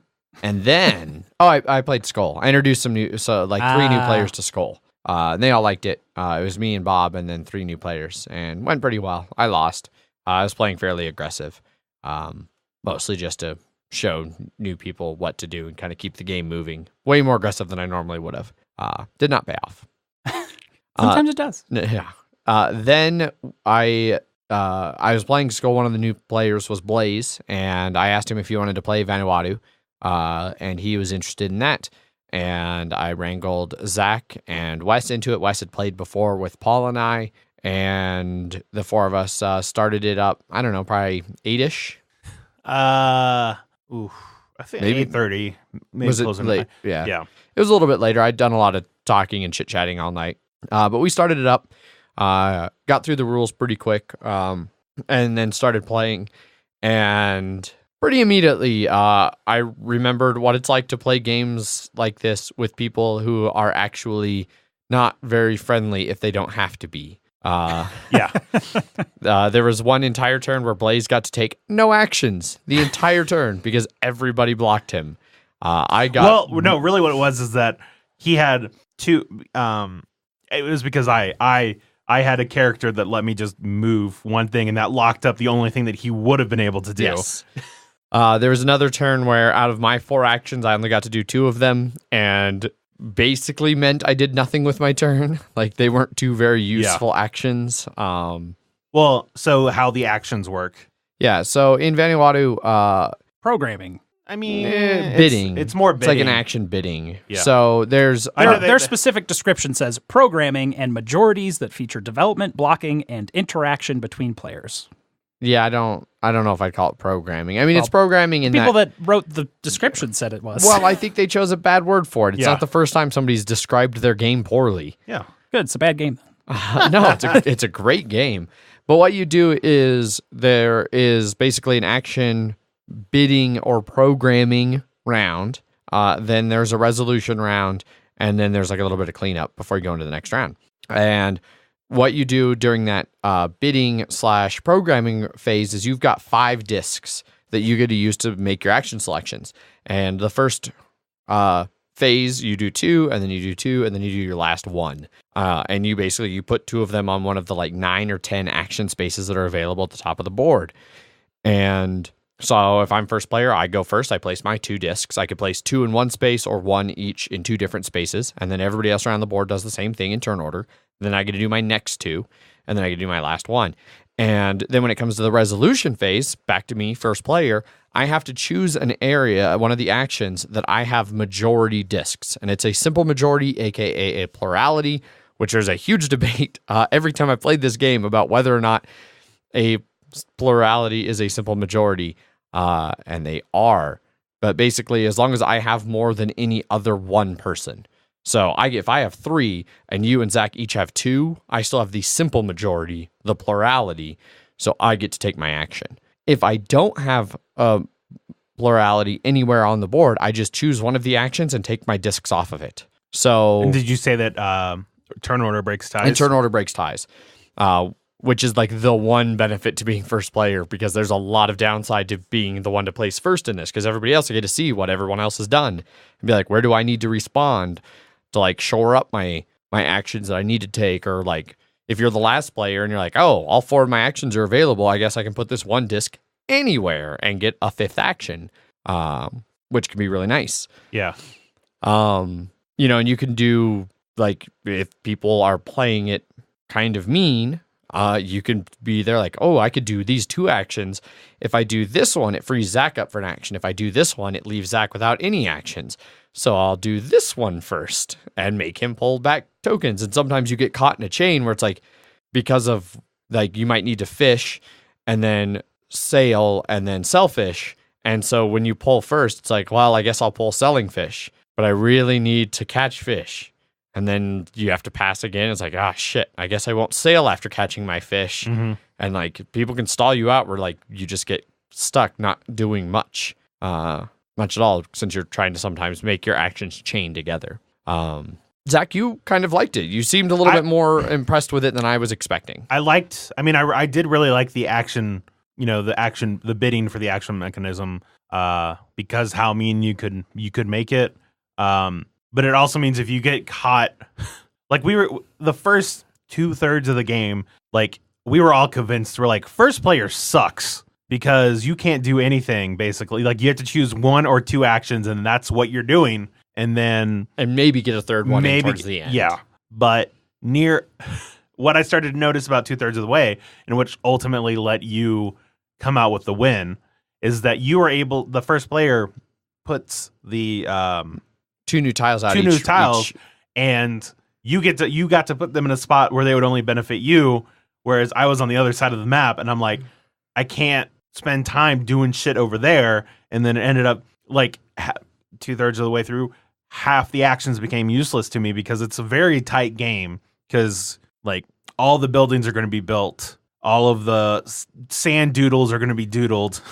I played Skull. I introduced some three new players to Skull. And they all liked it. It was me and Bob and then 3 new players, and went pretty well. I lost. I was playing fairly aggressive, mostly just to show new people what to do and kind of keep the game moving. Way more aggressive than I normally would have. Did not pay off. Sometimes it does. Yeah. Then I was playing Skull. One of the new players was Blaze, and I asked him if he wanted to play Vanuatu, and he was interested in that. And I wrangled Zach and Wes into it. Wes had played before with Paul and I, and the 4 of us started it up. I don't know, probably 8-ish. I think Maybe 8:30. Maybe was it closer to late? 9. Yeah. Yeah. It was a little bit later. I'd done a lot of talking and chit-chatting all night. But we started it up, got through the rules pretty quick, and then started playing. And pretty immediately, I remembered what it's like to play games like this with people who are actually not very friendly if they don't have to be. Yeah. There was one entire turn where Blaze got to take no actions the entire turn because everybody blocked him. Really what it was is that he had 2 it was because I had a character that let me just move one thing, and that locked up the only thing that he would have been able to do. Yes. There was another turn where out of my 4 actions, I only got to do 2 of them, and basically meant I did nothing with my turn. Like, they weren't 2 very useful actions. So how the actions work? Yeah, so in Vanuatu, Programming. I mean, bidding. It's more it's bidding. like an action bidding. Yeah. So there's Their specific description says programming and majorities that feature development, blocking, and interaction between players. Yeah, I don't know if I'd call it programming. I mean, it's programming in People that wrote the description said it was. Well, I think they chose a bad word for it. It's Yeah. not the first time somebody's described their game poorly. Yeah. Good. It's a bad game. No, it's a great game. But what you do is there is basically an action bidding or programming round. Then there's a resolution round, and then there's like a little bit of cleanup before you go into the next round. And what you do during that bidding/programming phase is you've got 5 discs that you get to use to make your action selections. And the first phase, you do 2, and then you do 2, and then you do your last 1. And you put 2 of them on one of the like 9 or 10 action spaces that are available at the top of the board. And so if I'm first player, I go first. I place my 2 discs. I could place 2 in one space or 1 each in 2 different spaces. And then everybody else around the board does the same thing in turn order. Then I get to do my next 2, and then I get to do my last 1. And then when it comes to the resolution phase, back to me, first player, I have to choose an area, one of the actions that I have majority discs. And it's a simple majority, aka a plurality, which there's a huge debate every time I played this game about whether or not a plurality is a simple majority. And they are. But basically, as long as I have more than any other one person. So if I have 3 and you and Zach each have 2, I still have the simple majority, the plurality. So I get to take my action. If I don't have a plurality anywhere on the board. I just choose one of the actions and take my discs off of it. So, And did you say that turn order breaks ties? And turn order breaks ties, which is like the one benefit to being first player, because there's a lot of downside to being the one to place first in this, because everybody else will get to see what everyone else has done and be like, where do I need to respond to like shore up my actions that I need to take? Or like if you're the last player and you're like, oh, all 4 of my actions are available, I guess I can put this one disc anywhere and get a 5th action, which can be really nice. Yeah. And you can do, like, if people are playing it kind of mean, you can be there like, oh, I could do these 2 actions. If I do this one, it frees Zach up for an action. If I do this one, it leaves Zach without any actions. So I'll do this one first and make him pull back tokens. And sometimes you get caught in a chain where it's like, because of, like, you might need to fish and then sail and then sell fish. And so when you pull first, it's like, well, I guess I'll pull selling fish, but I really need to catch fish. And then you have to pass again. It's like, shit, I guess I won't sail after catching my fish. Mm-hmm. And like people can stall you out where like you just get stuck not doing much at all, since you're trying to sometimes make your actions chain together. Zach, you kind of liked it. You seemed a little bit more impressed with it than I was expecting. I did really like the action, the bidding for the action mechanism, because how mean you could make it. But it also means if you get caught, like the first 2/3 of the game, like we were all convinced, we're like, first player sucks because you can't do anything basically. Like you have to choose 1 or 2 actions and that's what you're doing. And maybe get a third one towards the end. Yeah. But what I started to notice about 2/3 of the way, and which ultimately let you come out with the win, is that the first player puts the 2 new tiles out. 2 new tiles, and you got to put them in a spot where they would only benefit you, whereas I was on the other side of the map, and I'm like, I can't spend time doing shit over there, and then it ended up like 2/3 of the way through, half the actions became useless to me because it's a very tight game, because like all the buildings are going to be built, all of the sand doodles are going to be doodled.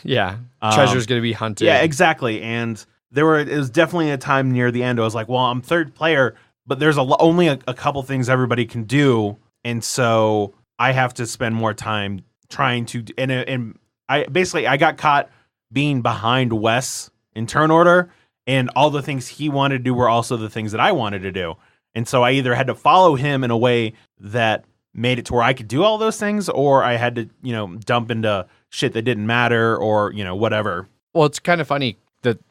Yeah, treasure's going to be hunted. Yeah, exactly, and it was definitely a time near the end I was like, well, I'm third player, but there's only a couple things everybody can do, and so I have to spend more time trying to. And I got caught being behind Wes in turn order, and all the things he wanted to do were also the things that I wanted to do, and so I either had to follow him in a way that made it to where I could do all those things, or I had to dump into shit that didn't matter, or whatever. Well, it's kind of funny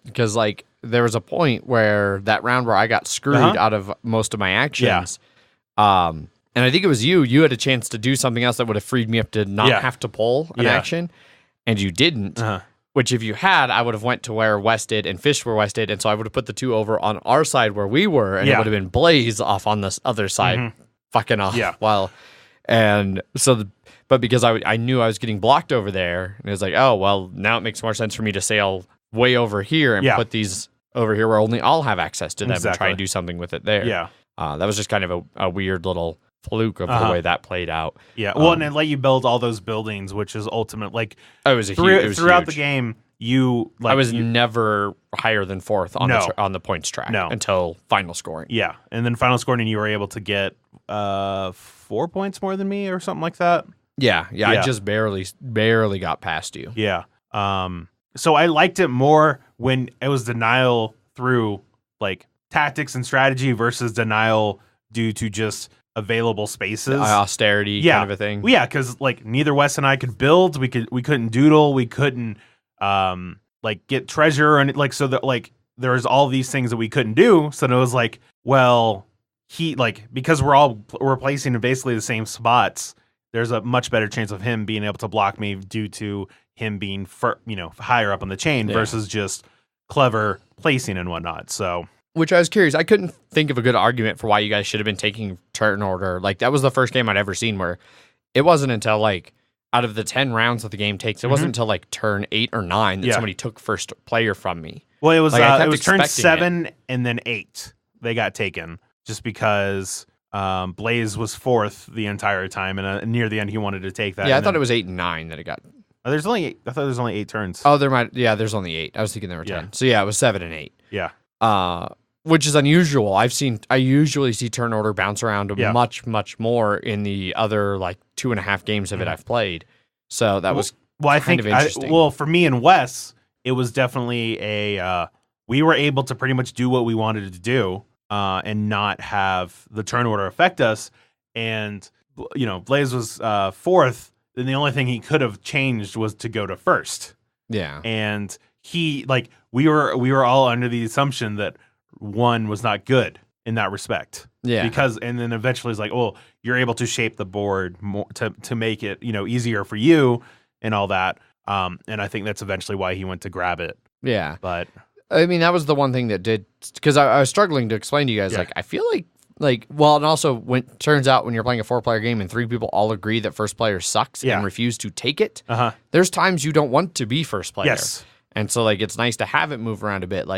because like there was a point where that round where I got screwed out of most of my actions. Yeah. And I think it was you had a chance to do something else that would have freed me up to not have to pull an action, and you didn't. Which if you had, I would have went to where Wes did and fished where Wes did, and so I would have put the 2 over on our side where we were, and it would have been Blaze off on this other side, fucking off. Yeah. But because I knew I was getting blocked over there, and it was like, oh well, now it makes more sense for me to sail way over here and put these over here where only I'll have access to them and try and do something with it there. Yeah. That was just kind of a weird little fluke of the way that played out. Yeah. Well, and it let you build all those buildings, which is ultimate. Like it was throughout huge. the game, I was never higher than 4th on the points track until final scoring. Yeah. And then final scoring, and you were able to get 4 points more than me or something like that. Yeah. I just barely got past you. Yeah. So I liked it more when it was denial through like tactics and strategy versus denial due to just available spaces, austerity kind of a thing. Well, yeah, because like neither Wes and I could build. We couldn't doodle. We couldn't like get treasure, and like so that like there was all these things that we couldn't do. So it was like, well, because we're placing in basically the same spots, there's a much better chance of him being able to block me due to him being higher up on the chain versus just clever placing and whatnot. So, which I was curious, I couldn't think of a good argument for why you guys should have been taking turn order. Like that was the first game I'd ever seen where it wasn't until like out of the 10 rounds that the game takes, it wasn't until like turn 8 or 9 that somebody took first player from me. Well, it was it was turn 7 and then 8 they got taken just because Blaze was 4th the entire time, and near the end he wanted to take that. Yeah, I thought it was 8 and 9 that it got. There's only 8. I thought there's only 8 turns. Oh, there's only 8. I was thinking there were 10. So yeah, it was 7 and 8. Yeah. Which is unusual. I usually see turn order bounce around much, much more in the other like 2.5 games of it I've played. So that was kind of interesting. For me and Wes, it was definitely we were able to pretty much do what we wanted to do and not have the turn order affect us. And, Blaze was 4th. Then the only thing he could have changed was to go to 1st. Yeah. And we were all under the assumption that 1 was not good in that respect. Yeah. And then eventually it's like, well, you're able to shape the board more to make it, easier for you and all that. And I think that's eventually why he went to grab it. Yeah. But I mean, that was the one thing that did, because I was struggling to explain to you guys, I feel and also turns out when you're playing a 4-player game and 3 people all agree that first player sucks and refuse to take it, there's times you don't want to be first player. Yes. And so it's nice to have it move around a bit.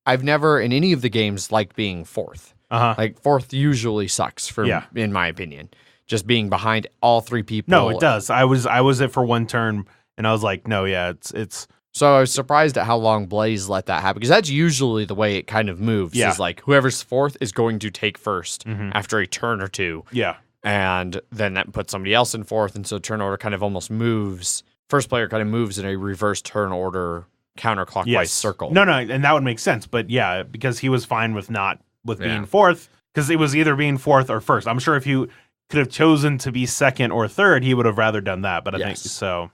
I've never in any of the games liked being 4th. 4th usually sucks in my opinion. Just being behind all 3 people. No, it does. I was it for 1 turn and I was like, no, it's. So I was surprised at how long Blaze let that happen, because that's usually the way it kind of moves. Yeah. Is whoever's 4th is going to take first after a turn or 2. Yeah. And then that puts somebody else in 4th, and so turn order kind of almost moves. First player kind of moves in a reverse turn order counterclockwise circle. No, and that would make sense. But yeah, because he was fine with being 4th, because it was either being 4th or 1st. I'm sure if he could have chosen to be 2nd or 3rd, he would have rather done that. But I think so.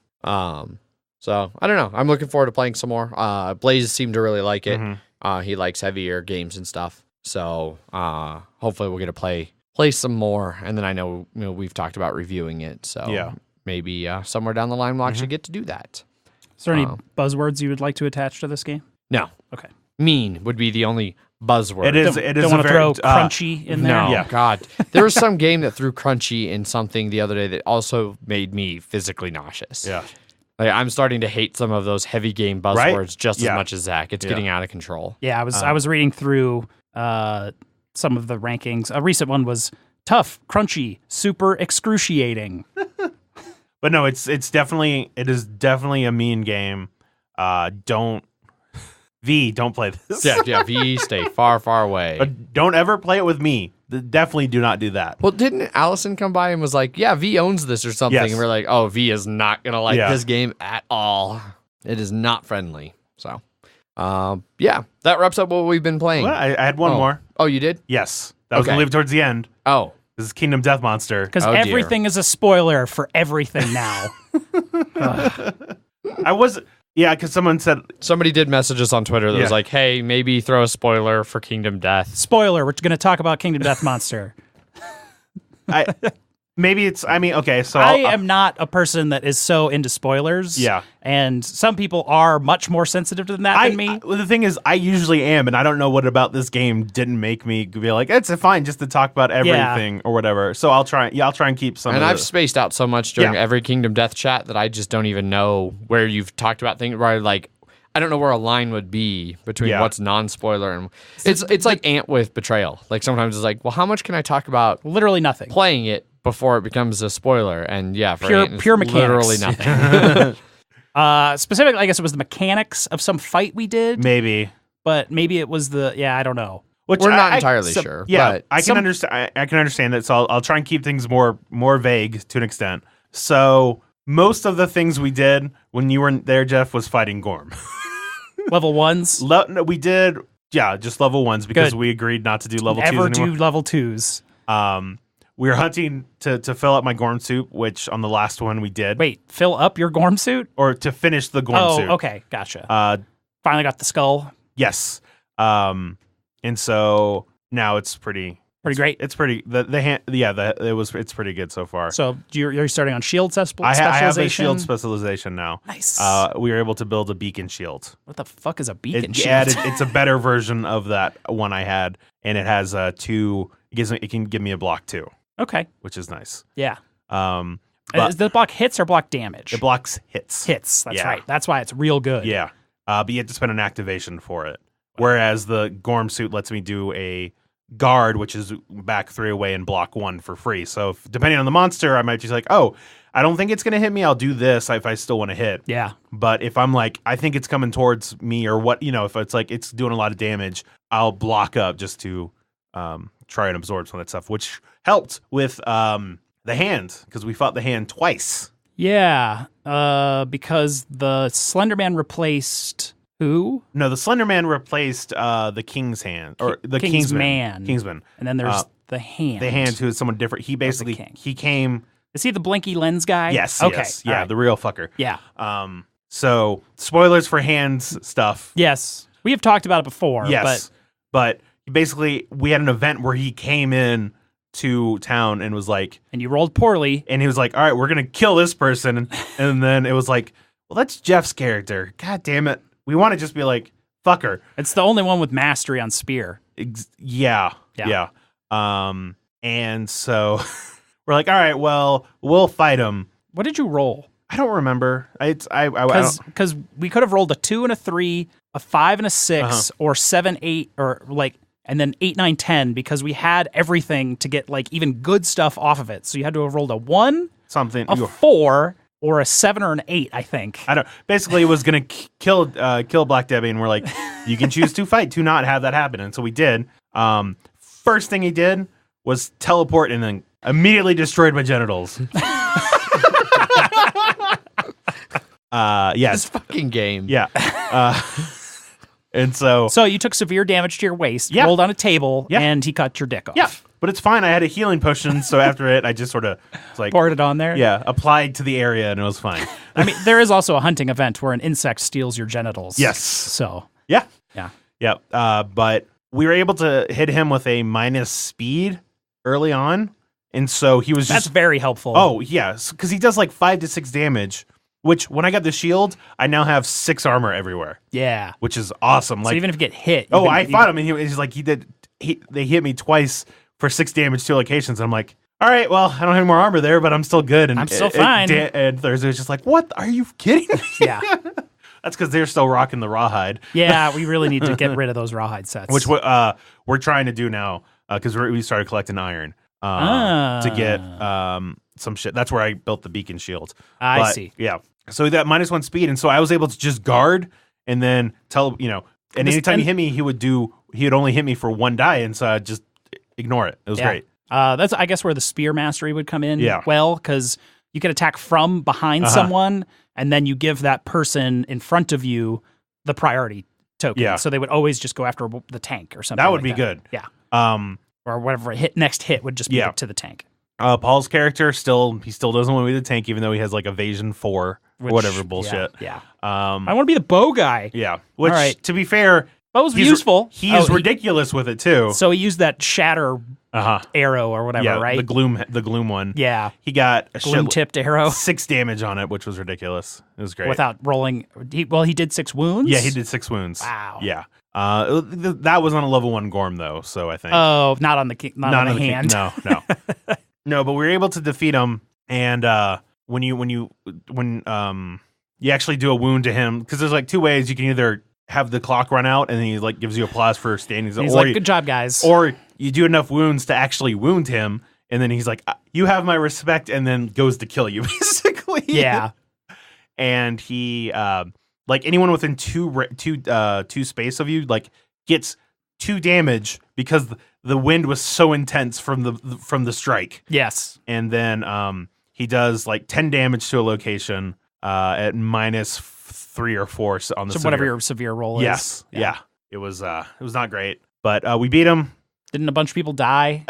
So I don't know. I'm looking forward to playing some more. Blaze seemed to really like it. He likes heavier games and stuff. So hopefully we'll get to play some more. And then I know we've talked about reviewing it. So maybe somewhere down the line we'll actually get to do that. Is there any buzzwords you would like to attach to this game? No. Okay. Mean would be the only buzzword. It is. Don't want to throw crunchy in there. No, God. There was some game that threw crunchy in something the other day that also made me physically nauseous. Yeah. I'm starting to hate some of those heavy game buzzwords just as much as Zach. It's getting out of control. Yeah, I was reading through some of the rankings. A recent one was tough, crunchy, super excruciating. But no, it is definitely a mean game. Don't play this. Yeah, V, stay far, far away. But don't ever play it with me. Definitely do not do that. Well, didn't Allison come by and was like, yeah, V owns this or something? Yes. And we're like, oh, V is not going to like this game at all. It is not friendly. So, that wraps up what we've been playing. Well, I had one more. Oh, you did? Yes. That was going to leave it towards the end. Oh. This is Kingdom Death Monster. Because everything is a spoiler for everything now. Because somebody did message us on Twitter that was like, hey, maybe throw a spoiler for Kingdom Death. Spoiler, we're going to talk about Kingdom Death Monster. I am not a person that is so into spoilers. Yeah. And some people are much more sensitive to that than me. The thing is, I usually am, and I don't know what about this game didn't make me be like, it's fine just to talk about everything or whatever. So I'll try and keep some And I've spaced out so much during every Kingdom Death chat that I just don't even know where you've talked about things where I don't know where a line would be between what's non-spoiler and it's like Ant with Betrayal. Sometimes it's like, well, how much can I talk about literally nothing playing it before it becomes a spoiler? And for pure mechanics. Literally nothing. Specifically, I guess it was the mechanics of some fight we did. Maybe. But maybe it was I don't know. Which we're not entirely sure. Yeah, but I can understand. I can understand that. So I'll try and keep things more vague to an extent. So most of the things we did when you weren't there, Jeff, was fighting Gorm. Level 1s? We did, just level 1s because we agreed not to do level 2s anymore. Never do level 2s. We were hunting to fill up my Gorm suit, which on the last one we did. Wait, fill up your Gorm suit? Or to finish the Gorm suit. Oh, okay, gotcha. Finally got the skull. Yes. And so now it's pretty great. It's pretty it's pretty good so far. So you're starting on shield specialization? I have a shield specialization now. Nice. We were able to build a beacon shield. What the fuck is a beacon shield? It's a better version of that one I had, and it has it can give me a block too. Okay. Which is nice. Yeah. But is the block hits or block damage? It blocks hits. Hits. That's right. That's why it's real good. Yeah. But you have to spend an activation for it. Wow. Whereas the Gorm suit lets me do a guard, which is back 3 away and block 1 for free. So depending on the monster, I might just like, oh, I don't think it's going to hit me. I'll do this if I still want to hit. Yeah. But if I'm like, I think it's coming towards me or what, if it's like it's doing a lot of damage, I'll block up just to try and absorb some of that stuff, which helped with the hand because we fought the hand twice. Yeah. Because the Slenderman replaced who? No, the Slenderman replaced the King's hand or the Kingsman. And then there's the hand. The hand who is someone different. He basically he came. Is he the blinky lens guy? Yes. Okay. Yes. Yeah, right. the real fucker. Yeah. So spoilers for hands stuff. Yes. We have talked about it before. Yes. But basically we had an event where he came in to town and was like, and you rolled poorly, and he was like, all right, we're gonna kill this person, and then it was like, well, that's Jeff's character. God damn it, we want to just be like, fuck her. It's the only one with mastery on spear. Yeah. And so we're like, all right, well, we'll fight him. What did you roll? I don't remember. Because we could have rolled a 2 and a 3, a 5 and a 6, or 7, 8, or like. And then 8, 9, 10, because we had everything to get like even good stuff off of it. So you had to have rolled a 1, a 4, or a 7 or an 8, I think. I don't. Basically, it was gonna kill Black Debbie, and we're like, you can choose to fight to not have that happen, and so we did. First thing he did was teleport, and then immediately destroyed my genitals. This fucking game. Yeah. And so you took severe damage to your waist, rolled on a table, and he cut your dick off. Yeah, but it's fine. I had a healing potion, so after it, I just sort of poured it on there. Yeah, applied to the area, and it was fine. I mean, there is also a hunting event where an insect steals your genitals. Yes. So yeah. But we were able to hit him with a minus speed early on, and so he was that's very helpful. Oh yes, because he does like 5 to 6 damage. Which, when I got the shield, I now have 6 armor everywhere. Yeah. Which is awesome. So even if you get hit. I fought him, and he's like, they hit me twice for 6 damage, 2 locations. And I'm like, all right, well, I don't have any more armor there, but I'm still good. And I'm still fine. And Thursday was just like, what? Are you kidding me? Yeah. That's because they're still rocking the rawhide. Yeah, we really need to get rid of those rawhide sets. Which we're trying to do now, because we started collecting iron to get some shit. That's where I built the beacon shield. I see. Yeah. So that -1 speed, and so I was able to just guard and then and anytime he hit me, he would only hit me for 1 die, and so I'd just ignore it. It was great. That's I guess where the spear mastery would come in. Yeah. Well, because you could attack from behind someone, and then you give that person in front of you the priority token. Yeah. So they would always just go after the tank or something. That would be good. Yeah. Or whatever next hit would just be to the tank. Paul's character still doesn't want to be the tank, even though he has like evasion 4 or whatever bullshit. Yeah. I want to be the bow guy. Yeah. Which, to be fair, bow's useful. He is ridiculous with it too. So he used that shatter arrow or whatever, right? The gloom one. Yeah. He got a gloom tipped arrow. 6 damage on it, which was ridiculous. It was great. Without rolling. He did 6 wounds. Yeah, he did 6 wounds. Wow. Yeah. That was on a level 1 Gorm though, so I think. Oh, not on the hand. No. No, but we were able to defeat him, and when you actually do a wound to him, because there's like 2 ways you can either have the clock run out and then he like gives you applause for standing. He's like, good job, guys. Or you do enough wounds to actually wound him, and then he's like, you have my respect, and then goes to kill you, basically. Yeah. And he like anyone within two space of you like gets 2 damage because the wind was so intense from the strike. Yes. And then he does like 10 damage to a location at -3 or 4 on the whatever your severe roll is. Yes. Yeah. It was not great, but we beat him. Didn't a bunch of people die?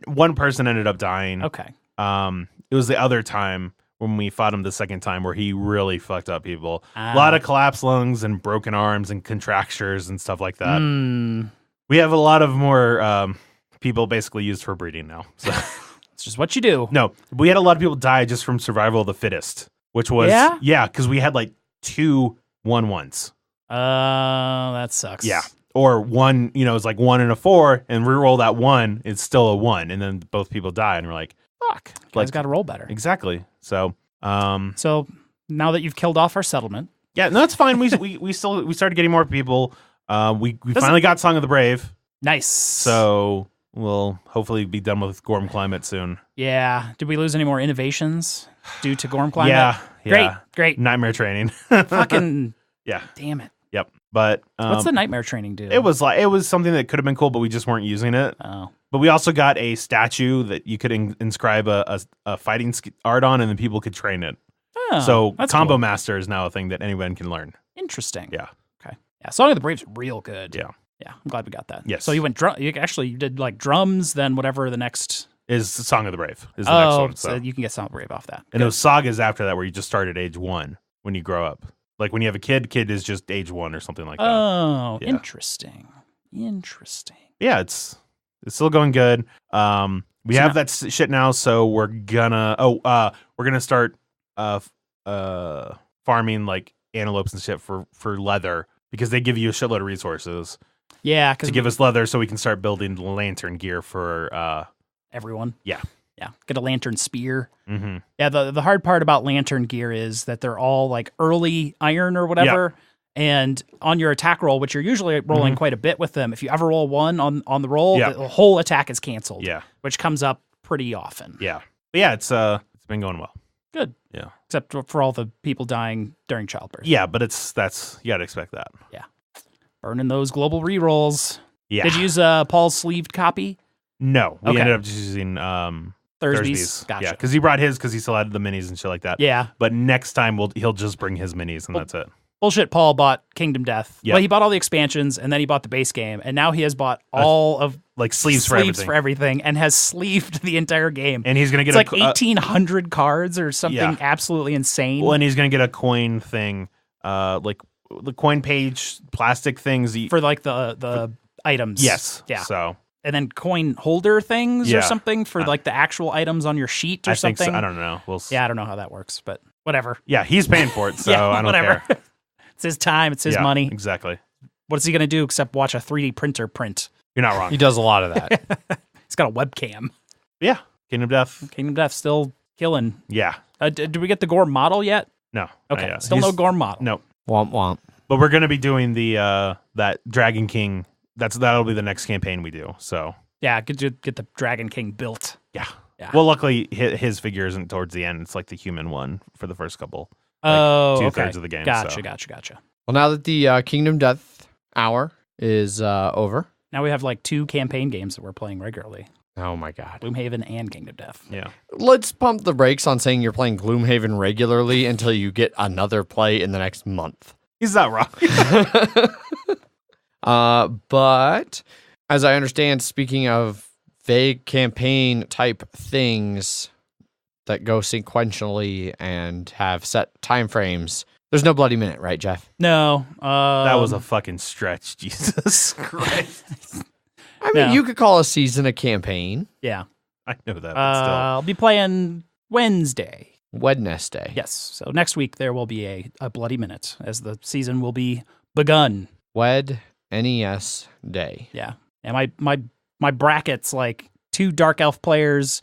1 person ended up dying. Okay. It was the other time when we fought him the second time where he really fucked up people. A lot of collapsed lungs and broken arms and contractures and stuff like that. We have a lot of more people basically used for breeding now. So it's just what you do. No, we had a lot of people die just from survival of the fittest, which was because we had like 2 1/1s. That sucks. Yeah. Or 1, it's like 1 and a 4, and reroll that 1, it's still a 1, and then both people die, and we're like, fuck. Guys got to roll better. Exactly. So, so now that you've killed off our settlement, yeah, no, that's fine. We started getting more people. We finally got Song of the Brave. Nice. So we'll hopefully be done with Gorm Climate soon. Yeah. Did we lose any more innovations due to Gorm Climate? Yeah. Great. Nightmare training. Fucking Yeah. damn it. Yep. But What's the nightmare training do? it was something that could have been cool, but we just weren't using it. Oh. But we also got a statue that you could inscribe a fighting art on, and then people could train it. Oh, So that's Combo cool. Master is now a thing that anyone can learn. Interesting. Yeah. Okay. Yeah. Song of the Brave's real good. Yeah. Yeah. I'm glad we got that. Yes. So you went you did like drums, then whatever the next. Is Song of the Brave is the next one. So you can get Song of the Brave off that. And those sagas after that where you just start at age 1 when you grow up. Like when you have a kid is just age 1 or something like that. Oh, Yeah. Interesting. Yeah, it's still going good. We have that shit now, so we're gonna start farming like antelopes and shit for leather because they give you a shitload of resources. Yeah, To because give us leather so we can start building lantern gear for everyone. Yeah. Yeah. Get a lantern spear. mm-hmm. Yeah, the hard part about lantern gear is that they're all like early iron or whatever. And on your attack roll, which you're usually rolling quite a bit with them, if you ever roll 1 on the roll, the whole attack is canceled. Yeah. Which comes up pretty often. Yeah. But yeah, it's been going well. Good. Yeah. Except for all the people dying during childbirth. Yeah, but that's you gotta expect that. Burning those global rerolls. Yeah. Did you use Paul's sleeved copy? No. We Okay. ended up just using Thursby's. Gotcha. Yeah, because he brought his because he still had the minis and shit like that. Yeah. But next time he'll just bring his minis and that's it. Bullshit, Paul bought Kingdom Death. Yeah. Well, he bought all the expansions, and then he bought the base game, and now he has bought all of Like sleeves for everything. and has sleeved the entire game. And he's gonna get It's like 1,800 cards or something Yeah. absolutely insane. Well, and he's gonna get a coin thing, like the coin page plastic things. For like the items. Yes. Yeah. So And then coin holder things Yeah. or something for like the actual items on your sheet or I think something. so. I don't know. We'll see. Yeah, I don't know how that works, but whatever. Yeah, he's paying for it, so Yeah, I don't whatever. care. It's his time. It's his Yeah, money. Exactly. What is he going to do except watch a 3D printer print? You're not wrong. He does a lot of that. He's got a webcam. Yeah. Kingdom Death. Kingdom Death still killing. Yeah. Did we get the Gorm model yet? No. Okay. not yet. Still no He's- Gorm model. No. Womp womp. But we're gonna be doing the that Dragon King. That'll be the next campaign we do. So Yeah, get the Dragon King built. yeah. Yeah. Well, luckily his figure isn't towards the end. It's like the human one for the first couple. Oh, 2/3 of the game, Gotcha, so. gotcha. Well, now that the Kingdom Death hour is over. Now we have like 2 campaign games that we're playing regularly. Oh my God. GLoomhaven and Kingdom Death. Yeah. Let's pump the brakes on saying you're playing GLoomhaven regularly until you get another play in the next month. He's not wrong. But as I understand, speaking of vague campaign type things that go sequentially and have set time frames, there's no bloody minute, right, Jeff? No. That was a fucking stretch. Jesus Christ. I mean, No. you could call a season a campaign. Yeah. I know that, but still. I'll be playing Wednesday. Wednesday. Yes. So next week there will be a bloody minute as the season will be begun. Wed NES Day. Yeah. And my brackets like 2 Dark Elf players,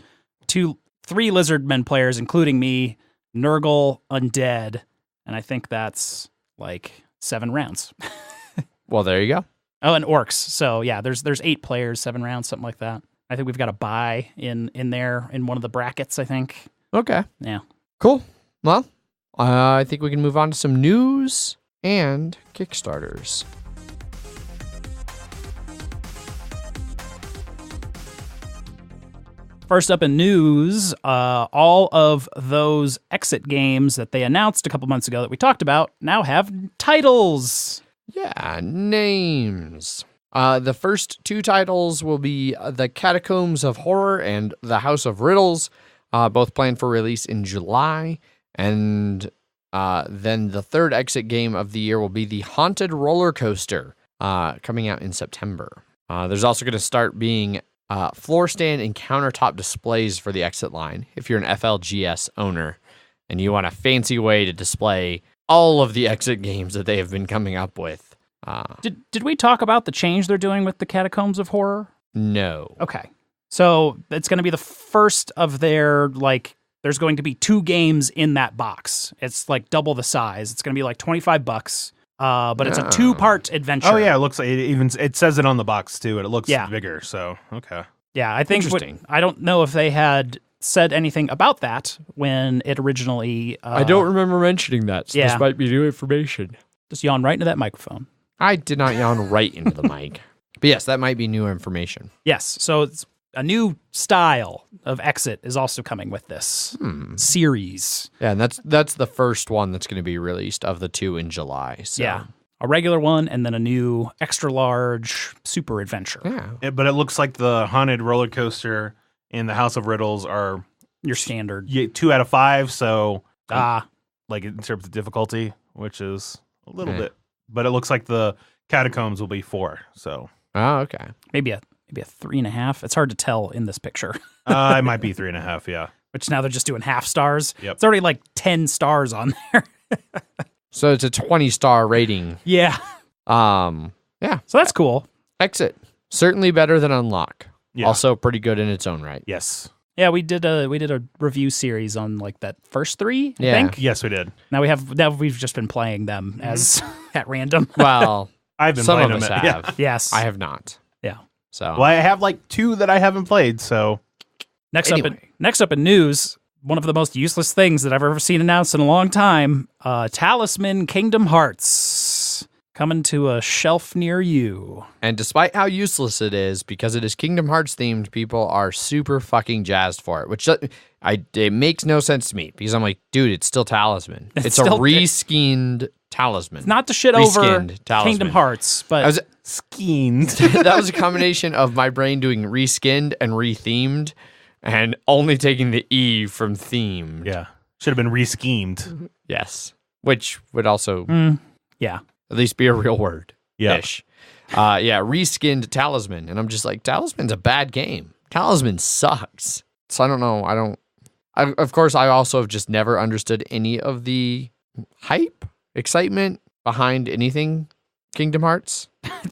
3 Lizardmen players, including me, Nurgle, Undead, and I think that's like 7 rounds. Well, there you go. Oh, and Orcs. So yeah, there's 8 players, 7 rounds, something like that. I think we've got a bye in there in one of the brackets, I think. Okay. Yeah. Cool. Well, I think we can move on to some news and Kickstarters. First up in news, all of those exit games that they announced a couple months ago that we talked about now have titles. Yeah, names. The first 2 titles will be The Catacombs of Horror and The House of Riddles, both planned for release in July. And then the third exit game of the year will be The Haunted Roller Coaster, coming out in September. There's also going to start being floor stand and countertop displays for the exit line if you're an FLGS owner and you want a fancy way to display all of the exit games that they have been coming up with. Did we talk about the change they're doing with the Catacombs of Horror? No. Okay. So it's going to be the first of their, like, there's going to be 2 games in that box. It's like double the size. It's going to be like $25. but it's a 2-part adventure. Oh yeah, it looks like it says it on the box too, and it looks Yeah. bigger. So okay. Yeah, I think Interesting. I don't know if they had said anything about that when it originally. I don't remember mentioning that, so yeah. this might be new information. Just yawn right into that microphone. I did not yawn right into the mic. But yes, that might be new information. Yes, so it's a new style of exit is also coming with this series. Yeah, and that's the first one that's going to be released of the 2 in July. So. Yeah, a regular one and then a new extra large super adventure. Yeah. But it looks like the haunted roller coaster in the House of Riddles are Your standard. 2 out of 5. So Like in terms of difficulty, which is a little bit. But it looks like the catacombs will be 4. So Oh, okay. maybe a 3.5. It's hard to tell in this picture. it might be 3.5. Yeah. Which now they're just doing half stars. Yep. It's already like 10 stars on there. So it's a 20-star rating. Yeah. Yeah. So that's cool. Exit. Certainly better than Unlock. Yeah. Also pretty good in its own right. Yes. Yeah, we did a review series on like that first 3, I Yeah. think. Yes, we did. Now we've just been playing them as at random. Well, I've been some playing of us them. have. Yes. I have not. Yeah. So Well, I have like 2 that I haven't played. So Next Anyway. up in news, one of the most useless things that I've ever seen announced in a long time, Talisman Kingdom Hearts coming to a shelf near you. And despite how useless it is, because it is Kingdom Hearts themed, people are super fucking jazzed for it, which it makes no sense to me because I'm like, dude, it's still Talisman. It's a still- reskinned Talisman. Not to shit over Reskinned Talisman. Kingdom Hearts, but I was, skinned. that was a combination of my brain doing reskinned and rethemed and only taking the E from themed. Yeah. Should have been reschemed. Yes. Which would also yeah. at least be a real word. Yeah. Ish. Reskinned Talisman. And I'm just like, Talisman's a bad game. Talisman sucks. So I don't know. Of course, I also have just never understood any of the hype, excitement behind anything Kingdom Hearts.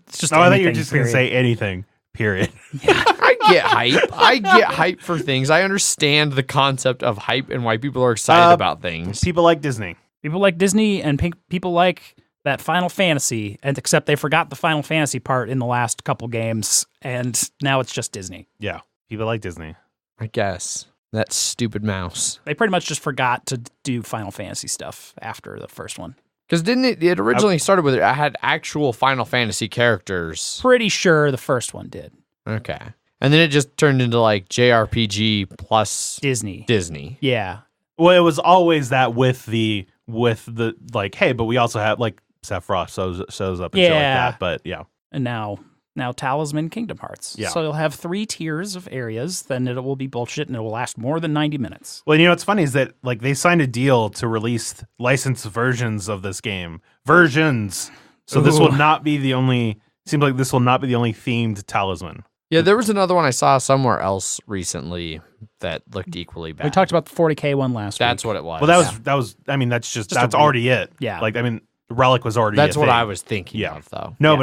It's just I thought you were anything, just going to period. say anything, period. I get hype. I get hype for things. I understand the concept of hype and why people are excited about things. People like Disney. People like Disney and people like that Final Fantasy, and except they forgot the Final Fantasy part in the last couple games, and now it's just Disney. Yeah. People like Disney. I guess. That stupid mouse. They pretty much just forgot to do Final Fantasy stuff after the first one. Because didn't it originally started with I had actual Final Fantasy characters. Pretty sure the first one did. Okay. And then it just turned into like JRPG plus Disney. Disney. Yeah. Well, it was always that with the like, hey, but we also have like Sephiroth shows up and shit like Yeah. that. But yeah. And now Talisman Kingdom Hearts. Yeah. So you'll have 3 tiers of areas, then it will be bullshit and it will last more than 90 minutes. Well, you know what's funny is that like they signed a deal to release licensed versions of this game. Versions. So this will not be the only. Seems like this will not be the only themed Talisman. Yeah, there was another one I saw somewhere else recently that looked equally bad. We talked about the 40K one last That's week. what it was. Well, that was. I mean, that's a already it. Yeah. Like I mean, Relic was already. That's a what thing. I was thinking Yeah. of, though. No, Yeah.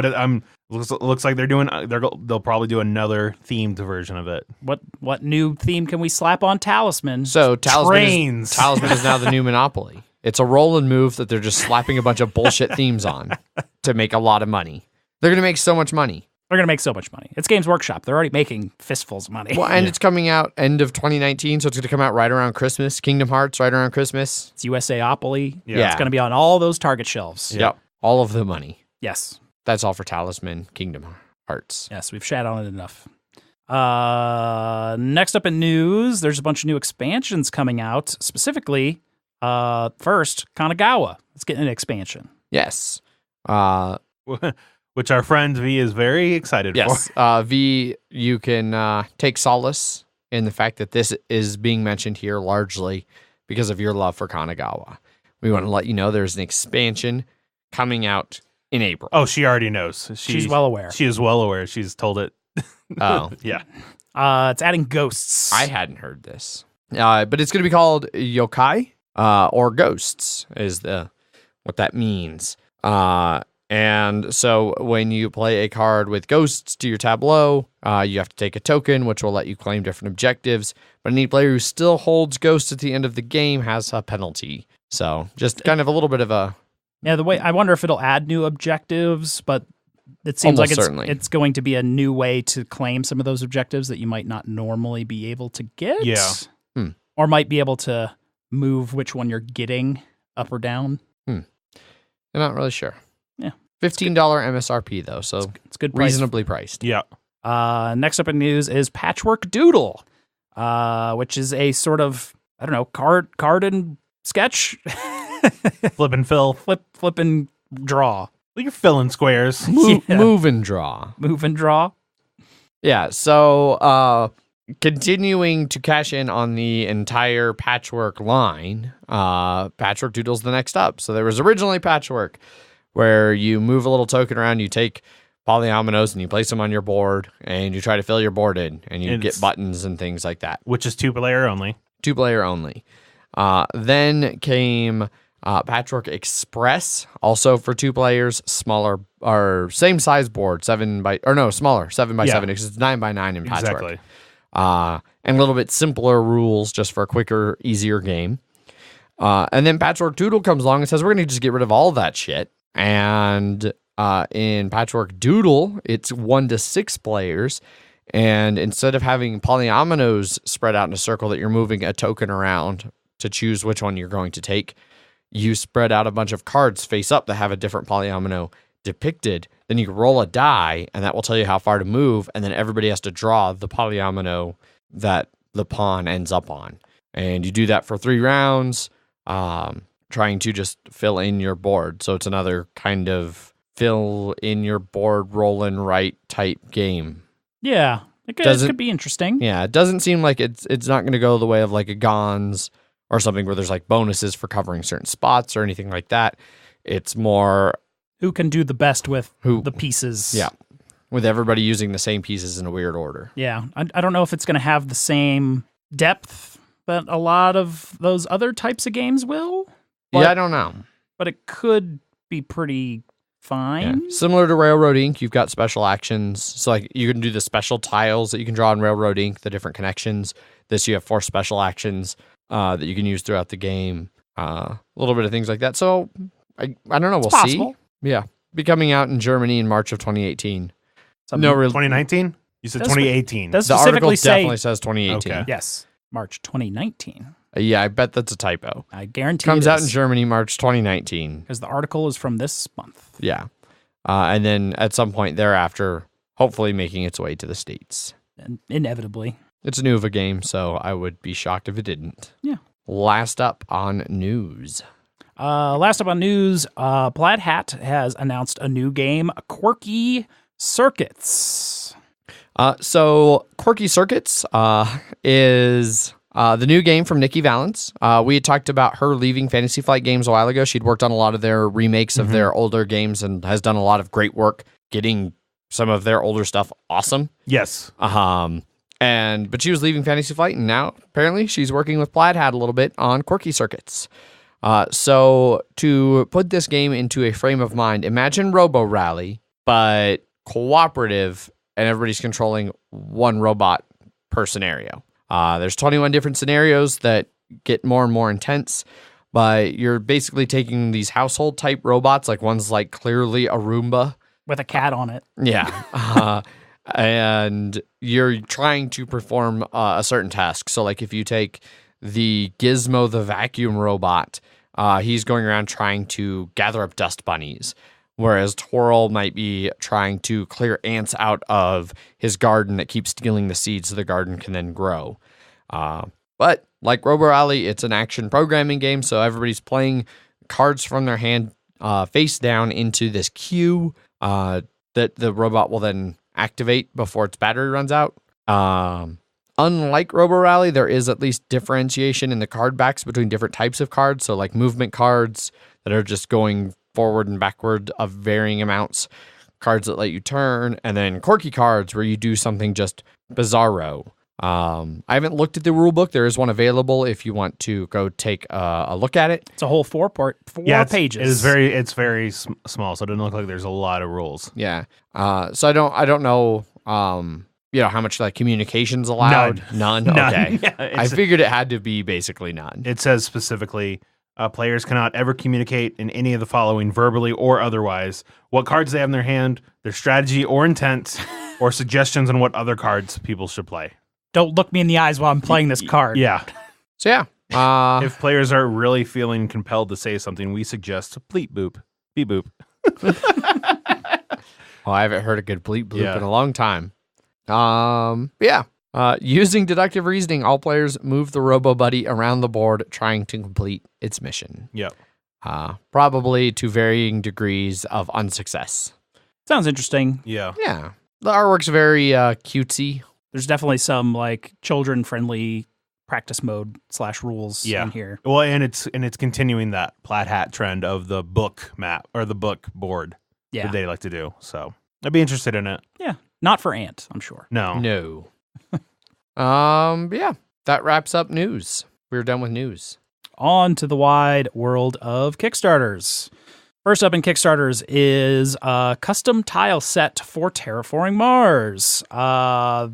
but looks like they're doing. They'll probably do another themed version of it. What new theme can we slap on Talisman? So Trains. Talisman is now the new Monopoly. It's a roll and move that they're just slapping a bunch of bullshit themes on to make a lot of money. They're going to make so much money. They're going to make so much money. It's Games Workshop. They're already making fistfuls of money. Well, and it's coming out end of 2019, so it's going to come out right around Christmas. Kingdom Hearts right around Christmas. It's USAopoly. Yeah. It's going to be on all those Target shelves. Yep. All of the money. Yes. That's all for Talisman Kingdom Hearts. Yes, we've shat on it enough. Next up in news, there's a bunch of new expansions coming out. Specifically, first, Kanagawa. It's getting an expansion. Yes. Which our friend V is very excited Yes. for. V, you can take solace in the fact that this is being mentioned here largely because of your love for Kanagawa. We want to let you know there's an expansion coming out in April. Oh, she already knows. She's well aware. She is well aware. She's told it. Oh. Yeah. It's adding ghosts. I hadn't heard this. But it's going to be called yokai or ghosts is what that means. And so when you play a card with ghosts to your tableau, you have to take a token, which will let you claim different objectives. But any player who still holds ghosts at the end of the game has a penalty. So just kind of a little bit of a Yeah, the way I wonder if it'll add new objectives, but it seems Almost like certainly. it's going to be a new way to claim some of those objectives that you might not normally be able to get. Yeah. Or might be able to move which one you're getting up or down. I'm not really sure. Yeah. $15 MSRP though, so It's good price. reasonably priced. Yeah. Next up in news is Patchwork Doodle, which is a sort of, I don't know, card and sketch, Flip and fill. flip and draw, You're filling squares. Move, Yeah. move and draw. move and draw. Yeah, so continuing to cash in on the entire Patchwork line, Patchwork Doodle's the next up. So there was originally Patchwork, where you move a little token around, you take polyominoes and you place them on your board, and you try to fill your board in, and you get buttons and things like that. Which is 2-player only. 2-player only. Then came Patchwork Express, also for 2 players, smaller or same size board, smaller, 7 by Yeah. 7, because it's 9 by 9 in Patchwork. Exactly. And a little bit simpler rules just for a quicker, easier game. And then Patchwork Doodle comes along and says, we're going to just get rid of all that shit. And in Patchwork Doodle, it's 1 to 6 players. And instead of having polyominoes spread out in a circle that you're moving a token around to choose which one you're going to take, you spread out a bunch of cards face up that have a different polyomino depicted. Then you roll a die, and that will tell you how far to move, and then everybody has to draw the polyomino that the pawn ends up on. And you do that for 3 rounds, trying to just fill in your board. So it's another kind of fill in your board, roll and write type game. Yeah, it could be interesting. Yeah, it doesn't seem like it's not going to go the way of like a Gons or something where there's like bonuses for covering certain spots or anything like that. It's more Who can do the best with the pieces? Yeah, with everybody using the same pieces in a weird order. Yeah, I don't know if it's going to have the same depth that a lot of those other types of games will. Yeah, I don't know. But it could be pretty fine. Yeah. Similar to Railroad Ink, you've got special actions. So like you can do the special tiles that you can draw in Railroad Ink, the different connections. This you have 4 special actions that you can use throughout the game. A little bit of things like that. So I don't know. We'll see. Yeah. Be coming out in Germany in March of 2018. No, really. 2019? You said 2018. Does The article specifically say definitely says 2018. Okay. yes, March 2019. Yeah, I bet that's a typo. I guarantee Comes it out in is, Germany March 2019. because the article is from this month. Yeah. And then at some point thereafter, hopefully making its way to the States. And inevitably. It's new of a game, so I would be shocked if it didn't. Yeah. Last up on news. Last up on news, Plaid Hat has announced a new game, Quirky Circuits. So Quirky Circuits is the new game from Nikki Valance. We had talked about her leaving Fantasy Flight Games a while ago. She'd worked on a lot of their remakes of their older games and has done a lot of great work getting some of their older stuff awesome. Yes. But she was leaving Fantasy Flight, and now apparently she's working with Plaid Hat a little bit on Quirky Circuits. So to put this game into a frame of mind, imagine Robo Rally, but cooperative, and everybody's controlling one robot per scenario. There's 21 different scenarios that get more and more intense, but you're basically taking these household type robots, like one's like clearly a Roomba. With a cat on it. Yeah. And you're trying to perform a certain task. So like if you take the Gizmo, the vacuum robot, he's going around trying to gather up dust bunnies, whereas Twirl might be trying to clear ants out of his garden that keeps stealing the seeds so the garden can then grow. But like Robo Rally, it's an action programming game, so everybody's playing cards from their hand face down into this queue that the robot will then activate before its battery runs out. Unlike Robo Rally, there is at least differentiation in the card backs between different types of cards. So like movement cards that are just going forward and backward of varying amounts, cards that let you turn, and then quirky cards where you do something just bizarro. I haven't looked at the rule book. There is one available if you want to go take a look at it. It's a whole four pages. It's very small, so it doesn't look like there's a lot of rules. Yeah. So I don't know. How much like communication's allowed? None. None. Okay. Yeah, I figured it had to be basically none. It says specifically Players cannot ever communicate in any of the following, verbally or otherwise: what cards they have in their hand, their strategy or intent, or suggestions on what other cards people should play. Don't look me in the eyes while I'm playing this card. Yeah. So yeah. If players are really feeling compelled to say something, we suggest bleep boop. Beep boop. Well, I haven't heard a good bleep bloop in a long time. Yeah. Using deductive reasoning, all players move the Robo Buddy around the board trying to complete its mission. Yep. Probably to varying degrees of unsuccess. Sounds interesting. Yeah. Yeah. The artwork's very cutesy. There's definitely some like children-friendly practice mode / rules in here. Well, and it's continuing that plaid hat trend of the book map or the book board that they like to do. So I'd be interested in it. Yeah. Not for Ant, I'm sure. No. Yeah. That wraps up news. We're done with news. On to the wide world of Kickstarters. First up in Kickstarters is a custom tile set for Terraforming Mars.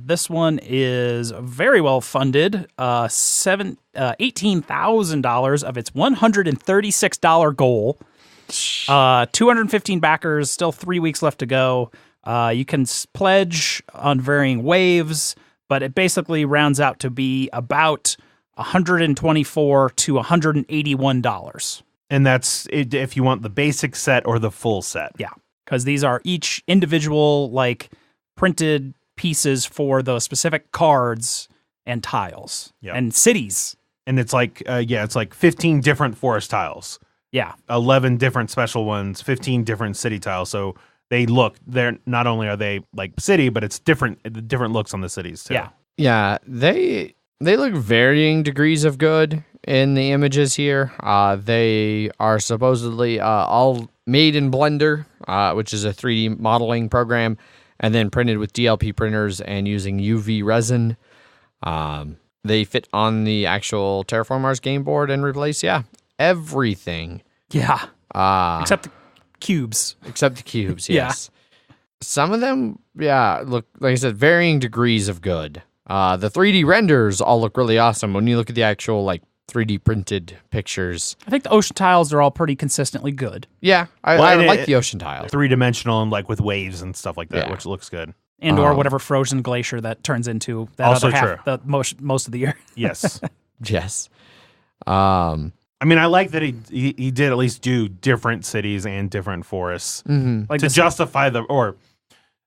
This one is very well funded. $18,000 of its $136 goal. 215 backers, still 3 weeks left to go. You can pledge on varying waves, but it basically rounds out to be about $124 to $181. And that's if you want the basic set or the full set. Yeah, because these are each individual like printed pieces for those specific cards and tiles and cities. And it's like it's like 15 different forest tiles. Yeah, 11 different special ones, 15 different city tiles. So they're not only are they like city, but it's different looks on the cities too. Yeah, they look varying degrees of good in the images here. They are supposedly all made in Blender, which is a 3D modeling program, and then printed with DLP printers and using UV resin. They fit on the actual Terraforming Mars game board and replace, everything. Yeah. Except the cubes. Except the cubes, yes. Some of them, look, like I said, varying degrees of good. The 3D renders all look really awesome when you look at the actual, like, 3D printed pictures. I think the ocean tiles are all pretty consistently good. Yeah, I like the ocean tiles. 3-dimensional and like with waves and stuff like that, which looks good. And or whatever frozen glacier that turns into that also other half true. most of the year. Yes. Yes. I mean, I like that he did at least do different cities and different forests Like to justify or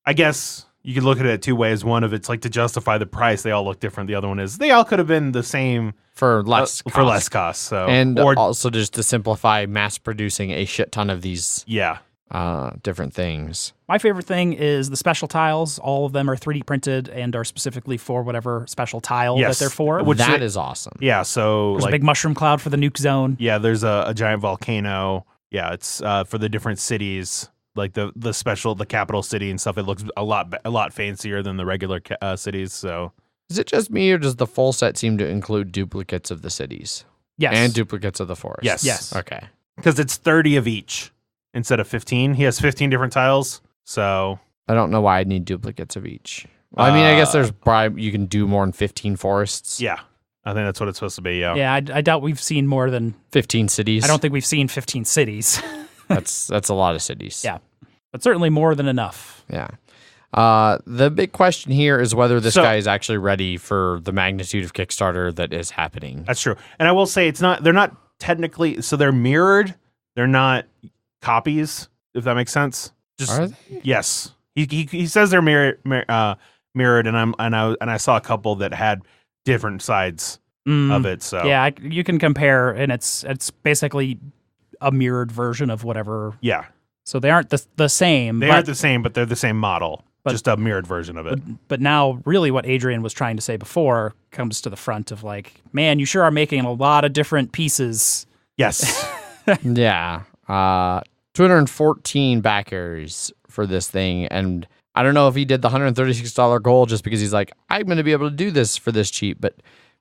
I guess you could look at it two ways. One of it's like to justify the price. They all look different. The other one is they all could have been the same for less cost. So and also just to simplify mass producing a shit ton of these different things. My favorite thing is the special tiles. All of them are 3D printed and are specifically for whatever special tile that they're for. That is awesome. Yeah, so there's a big mushroom cloud for the nuke zone. Yeah, there's a giant volcano. Yeah, it's for the different cities, like the capital city and stuff. It looks a lot fancier than the regular cities. So is it just me, or does the full set seem to include duplicates of the cities? Yes, and duplicates of the forest. Yes. Okay, because it's 30 of each instead of 15. He has 15 different tiles. So I don't know why I'd need duplicates of each. Well, I mean, I guess there's probably you can do more than 15 forests. Yeah, I think that's what it's supposed to be. Yeah, I doubt we've seen more than 15 cities. I don't think we've seen 15 cities. That's a lot of cities. Yeah, but certainly more than enough. Yeah. The big question here is whether this guy is actually ready for the magnitude of Kickstarter that is happening. That's true. And I will say they're not technically, so they're mirrored. They're not copies, if that makes sense. Are they? Yes. He says they're mirrored, and I saw a couple that had different sides of it. So yeah, you can compare, and it's basically a mirrored version of whatever. Yeah. So they aren't the same. They aren't the same, but they're the same model. Just a mirrored version of it. But now, really, what Adrian was trying to say before comes to the front of like, man, you sure are making a lot of different pieces. Yes. Yeah. 214 backers for this thing, and I don't know if he did the $136 goal just because he's like, I'm going to be able to do this for this cheap, but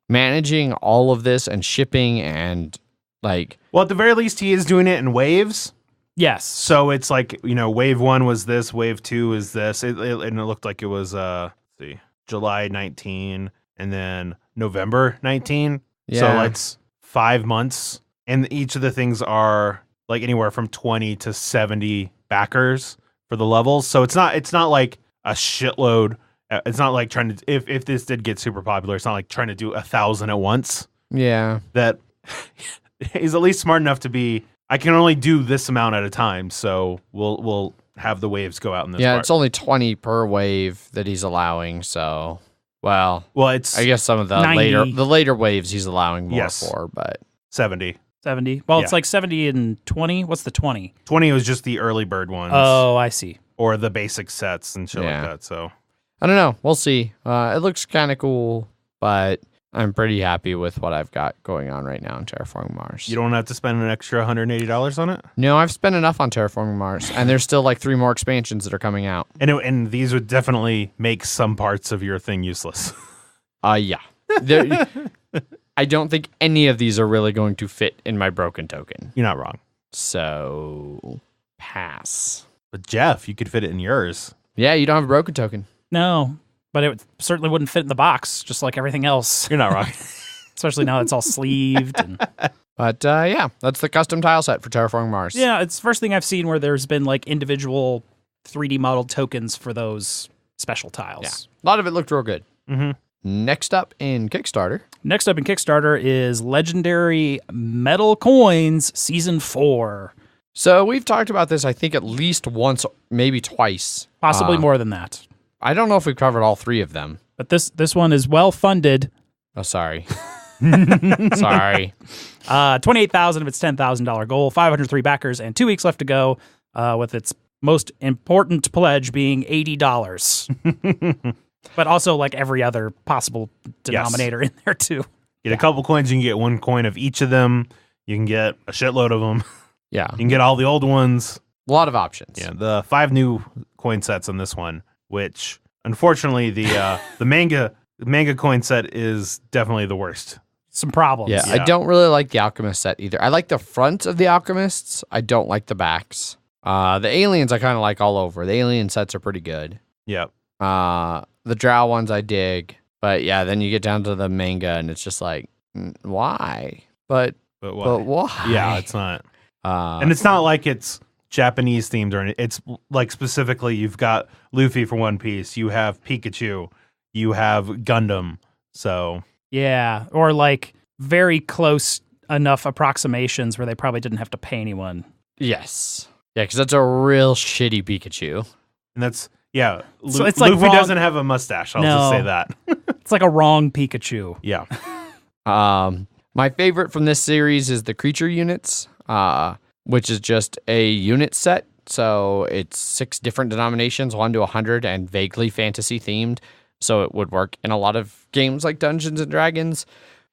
managing all of this and shipping and like... Well, at the very least, he is doing it in waves. Yes. So it's like, wave 1 was this, wave 2 is this, and it looked like it was, July 19, and then November 19. Yeah. So it's 5 months And each of the things are like anywhere from 20 to 70 backers for the levels. So it's not like a shitload. It's not like trying to, if this did get super popular, it's not like trying to do 1,000 at once. Yeah. That is at least smart enough to be, I can only do this amount at a time. So we'll have the waves go out in this part. It's only 20 per wave that he's allowing. So, well, it's, I guess some of the 90. later waves he's allowing more Yes. for, but 70. 70. Well, Yeah. it's like 70 and 20. What's the 20? 20 was just the early bird ones. Oh, I see. Or the basic sets and shit Yeah. like that. So I don't know. We'll see. It looks kind of cool, but I'm pretty happy with what I've got going on right now in Terraforming Mars. you don't have to spend an extra $180 on it. No, I've spent enough on Terraforming Mars, and there's still like 3 more expansions that are coming out. And these would definitely make some parts of your thing useless. Yeah. I don't think any of these are really going to fit in my broken token. You're not wrong. So, pass. But Jeff, you could fit it in yours. Yeah, you don't have a broken token. No, but it certainly wouldn't fit in the box, just like everything else. You're not wrong. Especially now it's all sleeved. And But yeah, that's the custom tile set for Terraforming Mars. yeah, it's the first thing I've seen where there's been like individual 3D modeled tokens for those special tiles. Yeah. A lot of it looked real good. Mm-hmm. Next up in Kickstarter. Next up in Kickstarter is Legendary Metal Coins Season 4. So we've talked about this, I think, at least once, maybe twice. Possibly more than that. I don't know if we've covered all 3 of them. But this one is well funded. Oh, sorry. Sorry. 28,000 of its $10,000 goal, 503 backers, and 2 weeks left to go, with its most important pledge being $80. But also like every other possible denominator in there too. Get a couple coins, you can get 1 coin of each of them. You can get a shitload of them. Yeah. You can get all the old ones. A lot of options. Yeah, the 5 new coin sets on this one, which unfortunately the manga coin set is definitely the worst. Some problems. Yeah, I don't really like the Alchemist set either. I like the front of the Alchemists. I don't like the backs. The aliens I kind of like all over. The alien sets are pretty good. Yep. The Drow ones I dig. But yeah, then you get down to the manga and it's just like, why? But why? Yeah, it's not. And it's not like it's Japanese themed or anything. It's like specifically you've got Luffy for One Piece. You have Pikachu. You have Gundam. So Yeah, or like very close enough approximations where they probably didn't have to pay anyone. Yes. Yeah, because that's a real shitty Pikachu. and that's yeah. So it's like Luffy wrong- doesn't have a mustache. I'll just say that. It's like a wrong Pikachu. Yeah. My favorite from this series is the creature units, which is just a unit set. So it's 6 different denominations, 1 to 100, and vaguely fantasy themed. So it would work in a lot of games like Dungeons and Dragons.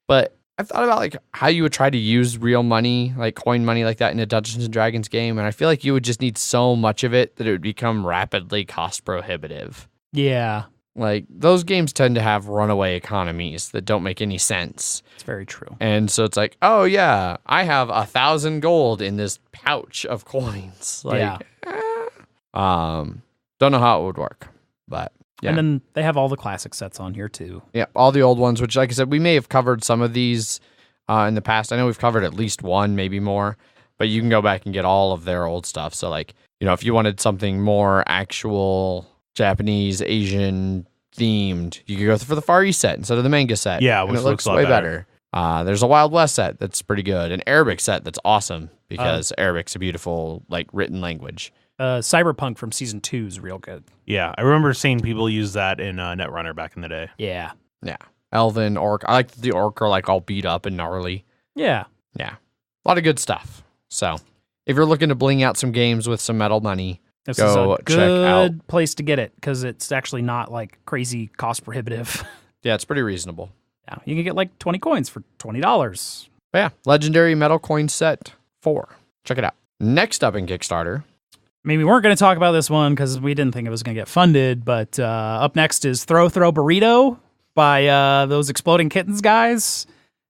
But I've thought about like how you would try to use real money, like coin money like that in a Dungeons and Dragons game. And I feel like you would just need so much of it that it would become rapidly cost prohibitive. Yeah, Like those games tend to have runaway economies that don't make any sense. it's very true. And so it's like, oh yeah, I have 1,000 gold in this pouch of coins. Like, Yeah. Don't know how it would work, but yeah. And then they have all the classic sets on here too. Yeah, all the old ones, which like I said, we may have covered some of these in the past. I know we've covered at least one, maybe more, but you can go back and get all of their old stuff. So like, you know, if you wanted something more actual Japanese, Asian themed, you could go for the Far East set instead of the manga set. Yeah, and which it looks looks a lot way better. better. There's a Wild West set that's pretty good, an Arabic set that's awesome because Arabic's a beautiful like written language. Cyberpunk from season 2 is real good. Yeah. I remember seeing people use that in Netrunner back in the day. Yeah. Yeah, Elven, Orc. I like that the Orc are like all beat up and gnarly. Yeah. Yeah, a lot of good stuff. So if you're looking to bling out some games with some metal money, This go is a check out. good place to get it because it's actually not like crazy cost prohibitive. Yeah, it's pretty reasonable. Yeah, you can get like 20 coins for $20. But yeah, Legendary Metal Coin Set 4. Check it out. Next up in Kickstarter. I mean, we weren't going to talk about this one because we didn't think it was going to get funded, but up next is Throw Burrito by those Exploding Kittens guys.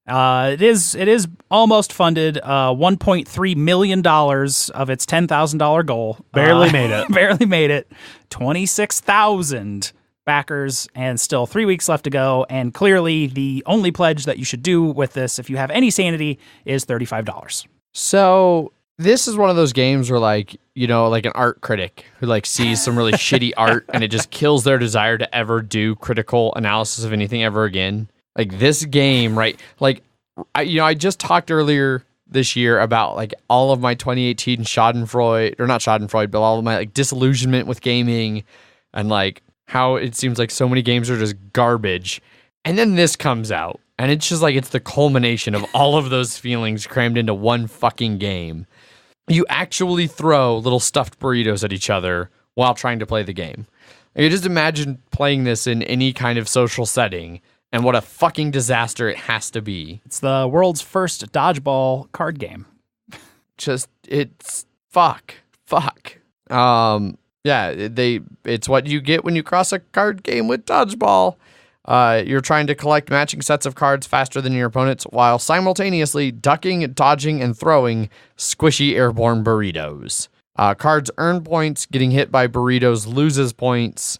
It is almost funded, $1.3 million of its $10,000 goal. Barely made it. Barely made it. 26,000 backers and still 3 weeks left to go. And clearly the only pledge that you should do with this, if you have any sanity, is $35. So this is one of those games where like, you know, like an art critic who like sees some really shitty art and it just kills their desire to ever do critical analysis of anything ever again. Like this game, right? Like, I just talked earlier this year about like all of my 2018 Schadenfreude, or not Schadenfreude, but all of my like disillusionment with gaming and like how it seems like so many games are just garbage. And then this comes out and it's just like, it's the culmination of all of those feelings crammed into one fucking game. You actually throw little stuffed burritos at each other while trying to play the game. You just imagine playing this in any kind of social setting and what a fucking disaster it has to be. It's the world's first dodgeball card game. Just, it's fuck. Yeah, it's what you get when you cross a card game with dodgeball. You're trying to collect matching sets of cards faster than your opponents while simultaneously ducking, dodging, and throwing squishy airborne burritos. Cards earn points. Getting hit by burritos loses points.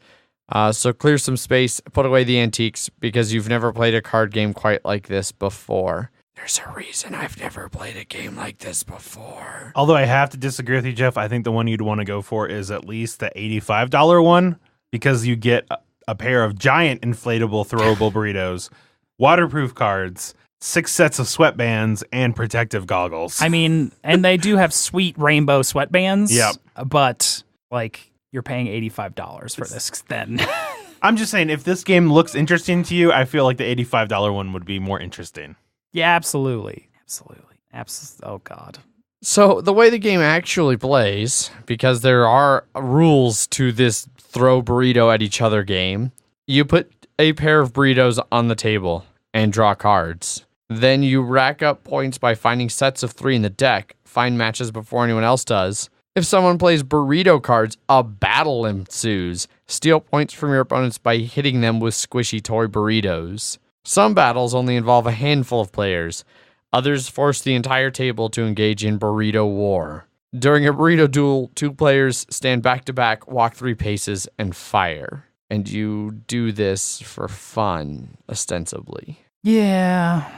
So clear some space, put away the antiques, because you've never played a card game quite like this before. There's a reason I've never played a game like this before. Although I have to disagree with you, Jeff. I think the one you'd want to go for is at least the $85 one, because you get a pair of giant inflatable throwable burritos, waterproof cards, 6 sets of sweatbands, and protective goggles. I mean, and they do have sweet rainbow sweatbands. Yep. But like, you're paying $85 for this then. I'm just saying, if this game looks interesting to you, I feel like the $85 one would be more interesting. Yeah, absolutely. Oh, God. So the way the game actually plays, because there are rules to this throw burrito at each other game, you put a pair of burritos on the table and draw cards. Then you rack up points by finding sets of 3 in the deck, find matches before anyone else does. If someone plays burrito cards, a battle ensues. Steal points from your opponents by hitting them with squishy toy burritos. Some battles only involve a handful of players. Others force the entire table to engage in burrito war. During a burrito duel, 2 players stand back to back, walk 3 paces, and fire. And you do this for fun, ostensibly. Yeah.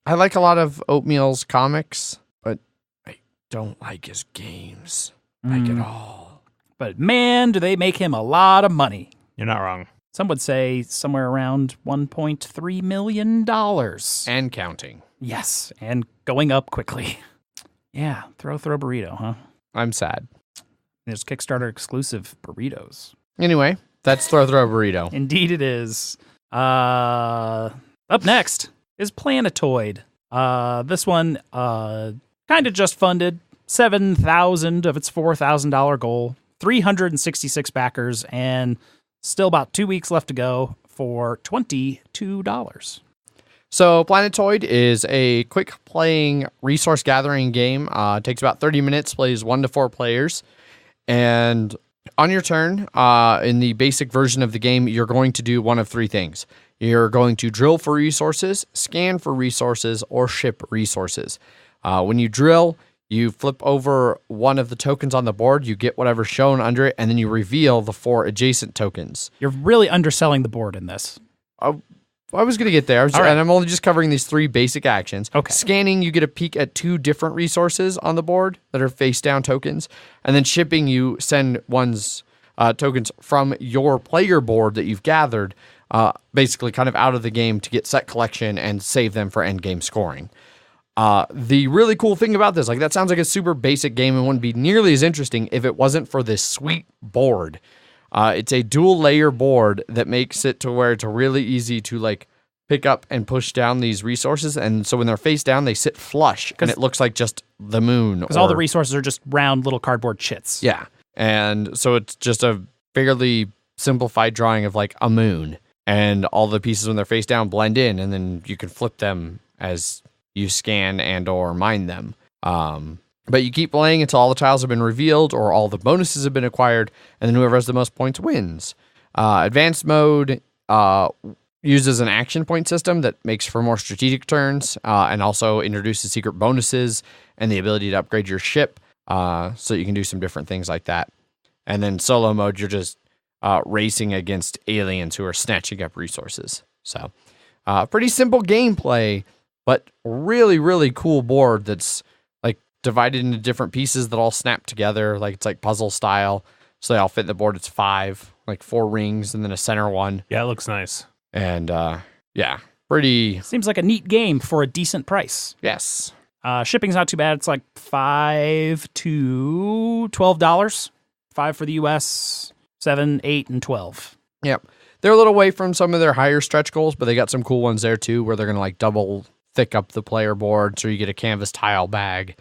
I like a lot of Oatmeal's comics, but I don't like his games. Like at all. But man, do they make him a lot of money. You're not wrong. Some would say somewhere around $1.3 million. And counting. Yes, and going up quickly. Yeah, throw burrito, huh? I'm sad. There's Kickstarter exclusive burritos. Anyway, that's Throw Burrito. Indeed it is. Up next is Planetoid. This one kind of just funded $7,000 of its $4,000 goal, 366 backers, and still about 2 weeks left to go for $22. So Planetoid is a quick playing resource gathering game. Takes about 30 minutes, plays 1 to 4 players. And on your turn, in the basic version of the game, you're going to do one of 3 things. You're going to drill for resources, scan for resources, or ship resources. When you drill, you flip over one of the tokens on the board, you get whatever's shown under it, and then you reveal the 4 adjacent tokens. You're really underselling the board in this. I was going to get there, All right. and I'm only just covering these 3 basic actions. Okay. Scanning, you get a peek at 2 different resources on the board that are face-down tokens. And then shipping, you send one's tokens from your player board that you've gathered, basically kind of out of the game to get set collection and save them for endgame scoring. The really cool thing about this, like that sounds like a super basic game and wouldn't be nearly as interesting if it wasn't for this sweet board. It's a dual layer board that makes it to where it's really easy to like pick up and push down these resources. And so when they're face down, they sit flush and it looks like just the moon. Because all the resources are just round little cardboard chits. Yeah. And so it's just a fairly simplified drawing of like a moon, and all the pieces when they're face down blend in, and then you can flip them as you scan and or mine them. But you keep playing until all the tiles have been revealed or all the bonuses have been acquired, and then whoever has the most points wins. Advanced mode uses an action point system that makes for more strategic turns, and also introduces secret bonuses and the ability to upgrade your ship, so you can do some different things like that. And then solo mode, you're just racing against aliens who are snatching up resources. So pretty simple gameplay, but really, really cool board that's like divided into different pieces that all snap together. Like it's like puzzle style. So they all fit in the board. It's 5, like 4 rings and then a center one. Yeah, it looks nice. And yeah, pretty. Seems like a neat game for a decent price. Yes. Shipping's not too bad. It's like $5 to $12. 5 for the US, 7, 8, and 12. Yep. They're a little away from some of their higher stretch goals, but they got some cool ones there too, where they're going to like double thick up the player board so you get a canvas tile bag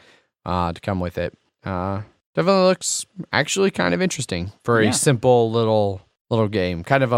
to come with it. Definitely looks actually kind of interesting for a simple little game. Kind of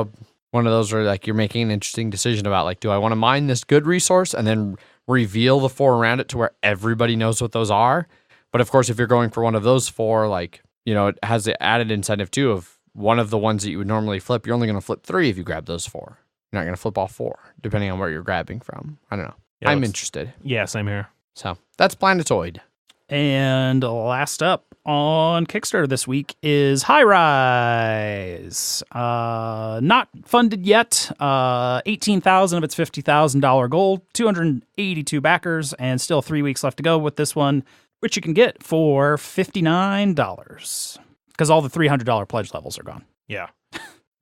one of those where like you're making an interesting decision about like, do I want to mine this good resource and then reveal the 4 around it to where everybody knows what those are? But of course, if you're going for one of those 4, like, you know, it has the added incentive too of one of the ones that you would normally flip, you're only going to flip 3 if you grab those 4. You're not going to flip all 4, depending on where you're grabbing from. I don't know. Yeah, I'm interested. Yeah, same here. So that's Planetoid. And last up on Kickstarter this week is High Rise. Not funded yet. 18,000 of its $50,000 goal, 282 backers, and still 3 weeks left to go with this one, which you can get for $59 because all the $300 pledge levels are gone. Yeah.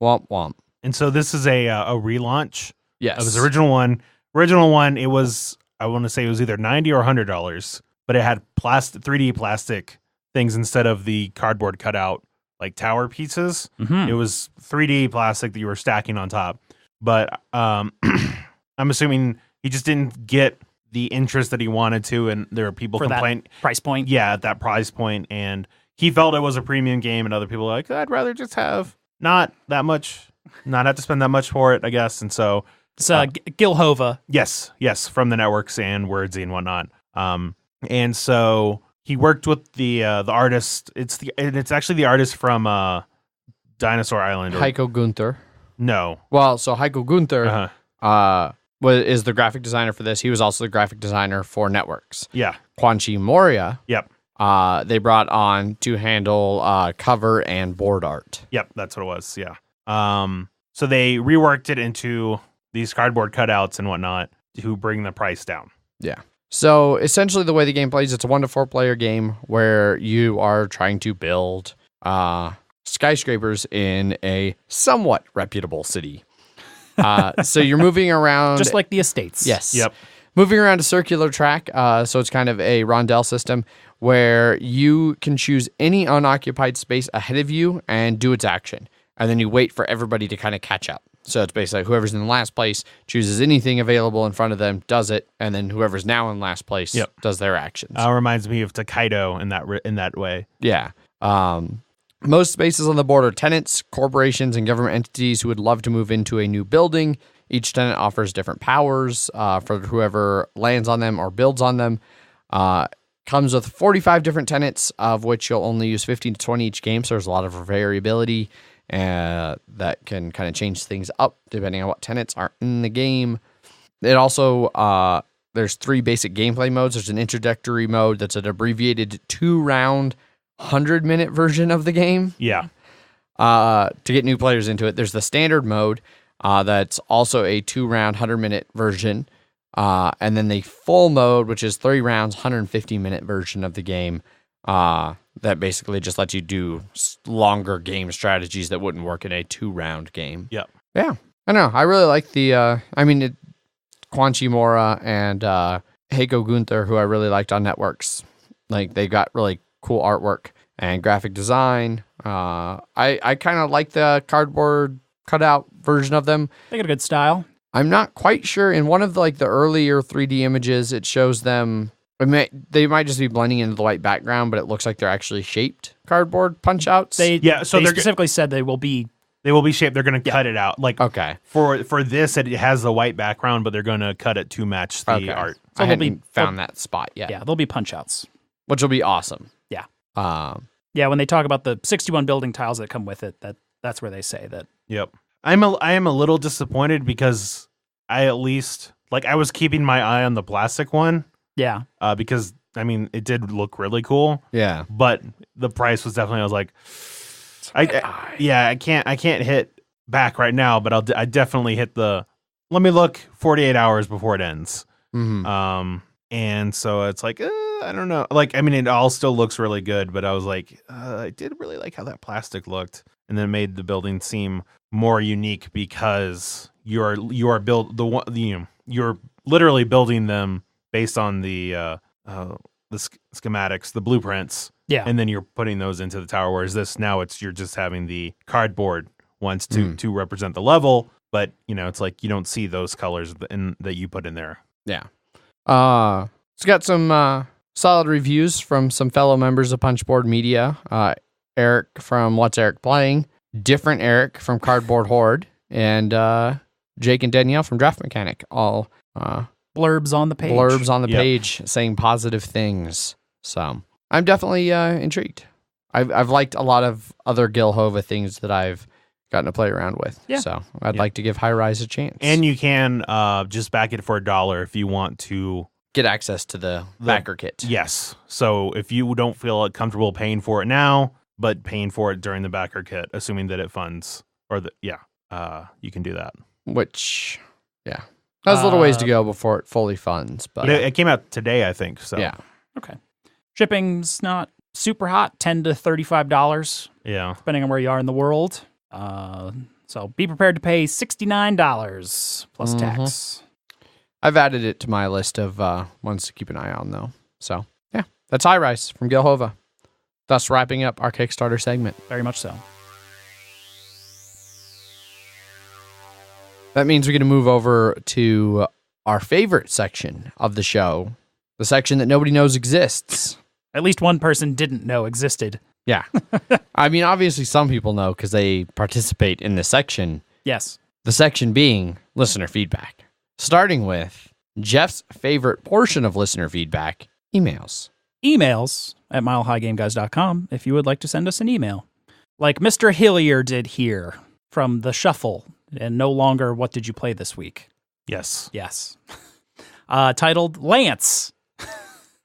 Womp womp. And so this is a relaunch Yes. of his original one. Original one, it was, I want to say it was either $90 or $100, but it had 3D plastic things instead of the cardboard cutout, like tower pieces. Mm-hmm. It was 3D plastic that you were stacking on top. But I'm assuming he just didn't get the interest that he wanted to, and there were people For that complaining. price point. Yeah, at that price point, and he felt it was a premium game, and other people were like, I'd rather just have not have to spend that much for it, I guess. And so It's GLoomhaven. yes, from the networks and Wordsy and whatnot. And so he worked with the artist. It's actually the artist from Dinosaur Island. Heiko Gunther. No. Well, so Heiko Gunther Uh-huh. is the graphic designer for this. He was also the graphic designer for Networks. Yeah. Quanchi Moria, Yep. they brought on to handle cover and board art. Yep. That's what it was. Yeah. So they reworked it into these cardboard cutouts and whatnot to bring the price down. Yeah. So essentially the way the game plays, it's a 1 to 4 player game where you are trying to build skyscrapers in a somewhat reputable city. So you're moving around. Just like the estates. Yes. Yep. Moving around a circular track. So it's kind of a rondelle system where you can choose any unoccupied space ahead of you and do its action. And then you wait for everybody to kind of catch up. So it's basically whoever's in last place chooses anything available in front of them, does it, and then whoever's now in last place does their actions. Reminds me of Takedo in that way. Yeah. Most spaces on the board are tenants, corporations, and government entities who would love to move into a new building. Each tenant offers different powers for whoever lands on them or builds on them. Comes with 45 different tenants, of which you'll only use 15 to 20 each game, so there's a lot of variability. That can kind of change things up depending on what tenants are in the game. It also, there's 3 basic gameplay modes. There's an introductory mode that's an abbreviated 2-round, 100-minute version of the game. Yeah. To get new players into it. There's the standard mode that's also a 2-round, 100-minute version. And then the full mode, which is 3 rounds, 150-minute version of the game. That basically just lets you do longer game strategies that wouldn't work in a 2-round game. Yep. Yeah. I know. I really like the, Quanchi Mora and Heiko Gunther, who I really liked on Networks. Like, they got really cool artwork and graphic design. I kind of like the cardboard cutout version of them. They got a good style. I'm not quite sure. In one of the earlier 3D images, it shows them. They might just be blending into the white background, but it looks like they're actually shaped cardboard punch outs. They specifically said they will be shaped. They're going to cut it out. Like, okay. For this, it has the white background, but they're going to cut it to match the art. So I hadn't found that spot yet. Yeah, there'll be punch outs, which will be awesome. Yeah. Yeah. When they talk about the 61 building tiles that come with it, that's where they say that. Yep. I am a little disappointed because I at least I was keeping my eye on the plastic one. Yeah. Because it did look really cool. Yeah. But the price was definitely, I was like, It's I can't hit back right now, but I definitely hit the. Let me look 48 hours before it ends. Mm-hmm. And so it's like I don't know. Like I mean, it all still looks really good, but I was like, I did really like how that plastic looked, and then made the building seem more unique because you're literally building them based on the schematics, the blueprints. Yeah. And then you're putting those into the tower. Whereas you're just having the cardboard ones to represent the level. But, it's like you don't see those colors that you put in there. Yeah. It's got some solid reviews from some fellow members of Punchboard Media. Eric from What's Eric Playing, different Eric from Cardboard Horde, and Jake and Danielle from Draft Mechanic. All blurbs on the page. Saying positive things. So I'm definitely intrigued. I've liked a lot of other GLoomhaven things that I've gotten to play around with. Yeah. So I'd like to give High Rise a chance. And you can just back it for $1 if you want to get access to the backer kit. Yes. So if you don't feel comfortable paying for it now, but paying for it during the backer kit, assuming that it funds, you can do that. Which, yeah. Has a little ways to go before it fully funds. But it came out today, I think. So yeah. Okay. Shipping's not super hot, $10 to $35. Yeah. Depending on where you are in the world. So be prepared to pay $69 plus tax. I've added it to my list of ones to keep an eye on, though. So, yeah. That's High Rise from GLoomhaven. Thus wrapping up our Kickstarter segment. Very much so. That means we're going to move over to our favorite section of the show, the section that nobody knows exists. At least one person didn't know existed. Yeah. I mean, obviously some people know because they participate in this section. Yes. The section being listener feedback. Starting with Jeff's favorite portion of listener feedback, emails. Emails at milehighgameguys.com if you would like to send us an email. Like Mr. Hillier did here from The Shuffle, and no longer What Did You Play This Week? Yes. Yes. Titled Lance.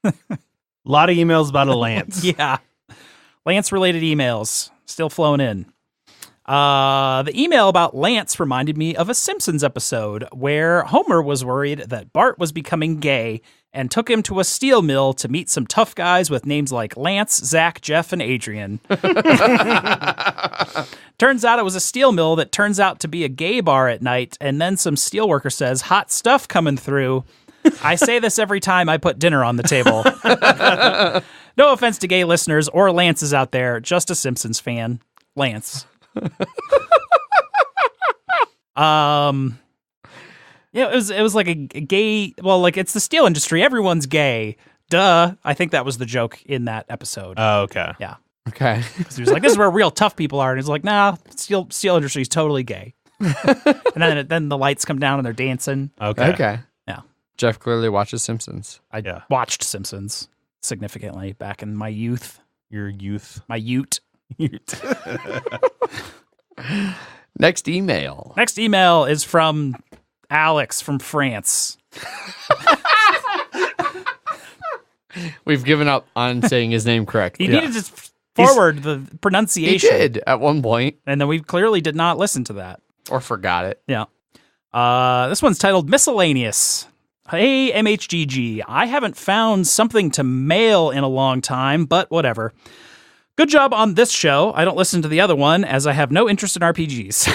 A lot of emails about a Lance. Yeah. Lance-related emails still flowing in. The email about Lance reminded me of a Simpsons episode where Homer was worried that Bart was becoming gay and took him to a steel mill to meet some tough guys with names like Lance, Zach, Jeff, and Adrian. Turns out it was a steel mill that turns out to be a gay bar at night, and then some steelworker says, "Hot stuff coming through." I say this every time I put dinner on the table. No offense to gay listeners or Lances out there, just a Simpsons fan. Lance. Yeah, it was like a gay, well, like it's the steel industry, everyone's gay. Duh. I think that was the joke in that episode. Oh, okay. Yeah. Okay. He was like, this is where real tough people are. And he's like, nah, steel industry is totally gay. And then the lights come down and they're dancing. Okay. Yeah. Jeff clearly watches Simpsons. I watched Simpsons significantly back in my youth. Your youth. My ute. Next email. Next email is from Alex from France. We've given up on saying his name correct. He needed to forward the pronunciation. He did at one point. And then we clearly did not listen to that. Or forgot it. Yeah. This one's titled Miscellaneous. Hey, MHGG. I haven't found something to mail in a long time, but whatever. Good job on this show. I don't listen to the other one, as I have no interest in RPGs.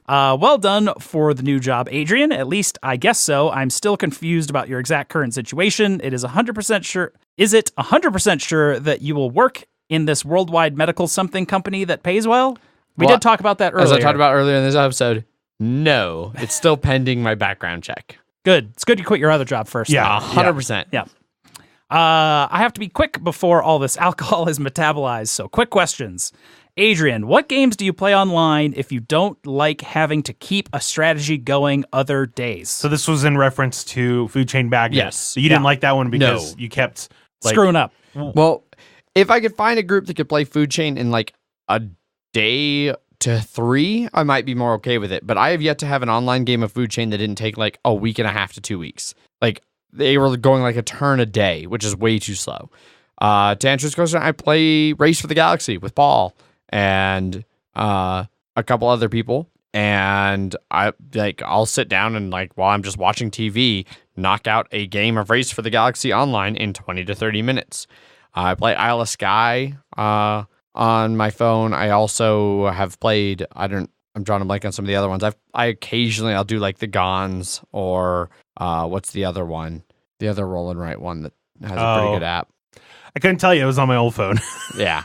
Well done for the new job, Adrian. At least I guess so. I'm still confused about your exact current situation. Is it 100% sure that you will work in this worldwide medical something company that pays well? We did talk about that earlier. As I talked about earlier in this episode, no. It's still pending my background check. Good. It's good you quit your other job first. Yeah, 100%. Yeah. I have to be quick before all this alcohol is metabolized, so quick questions. Adrian, what games do you play online if you don't like having to keep a strategy going other days? So this was in reference to Food Chain Bagnet. Yes. So you didn't like that one because you kept screwing up. Well, if I could find a group that could play Food Chain in like a day to 3, I might be more okay with it. But I have yet to have an online game of Food Chain that didn't take like a week and a half to 2 weeks. Like they were going like a turn a day, which is way too slow. To answer this question, I play Race for the Galaxy with Paul. And a couple other people, and I'll sit down and while I'm just watching TV, knock out a game of Race for the Galaxy Online in 20 to 30 minutes. I play Isle of Skye on my phone. I also have played, I'm drawing a blank on some of the other ones. I'll do the Gons or what's the other one? The other roll and write one that has a pretty good app. I couldn't tell you. It was on my old phone. Yeah.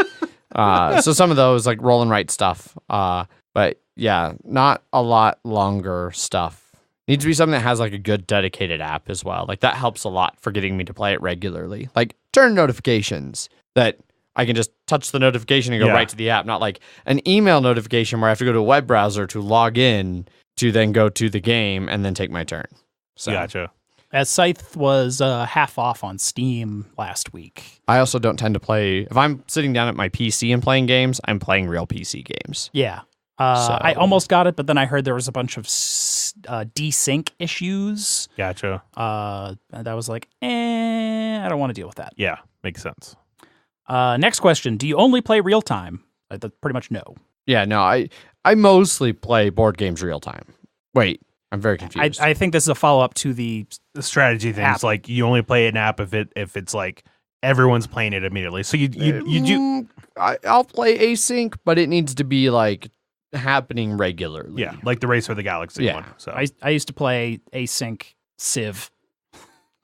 So some of those roll and write stuff. But yeah, not a lot longer stuff. Needs to be something that has a good dedicated app as well. That helps a lot for getting me to play it regularly. Turn notifications that I can just touch the notification and go right to the app, not an email notification where I have to go to a web browser to log in to then go to the game and then take my turn. So. Gotcha. As Scythe was half off on Steam last week. I also don't tend to play... If I'm sitting down at my PC and playing games, I'm playing real PC games. Yeah. I almost got it, but then I heard there was a bunch of desync issues. Gotcha. And I was I don't want to deal with that. Yeah, makes sense. Next question. Do you only play real time? Pretty much no. Yeah, no, I mostly play board games real time. Wait, I'm very confused. I think this is a follow-up to the strategy thing. It's you only play an app if it's everyone's playing it immediately. So you do. I'll play async, but it needs to be happening regularly. Yeah, like the Race for the Galaxy one. So I used to play async Civ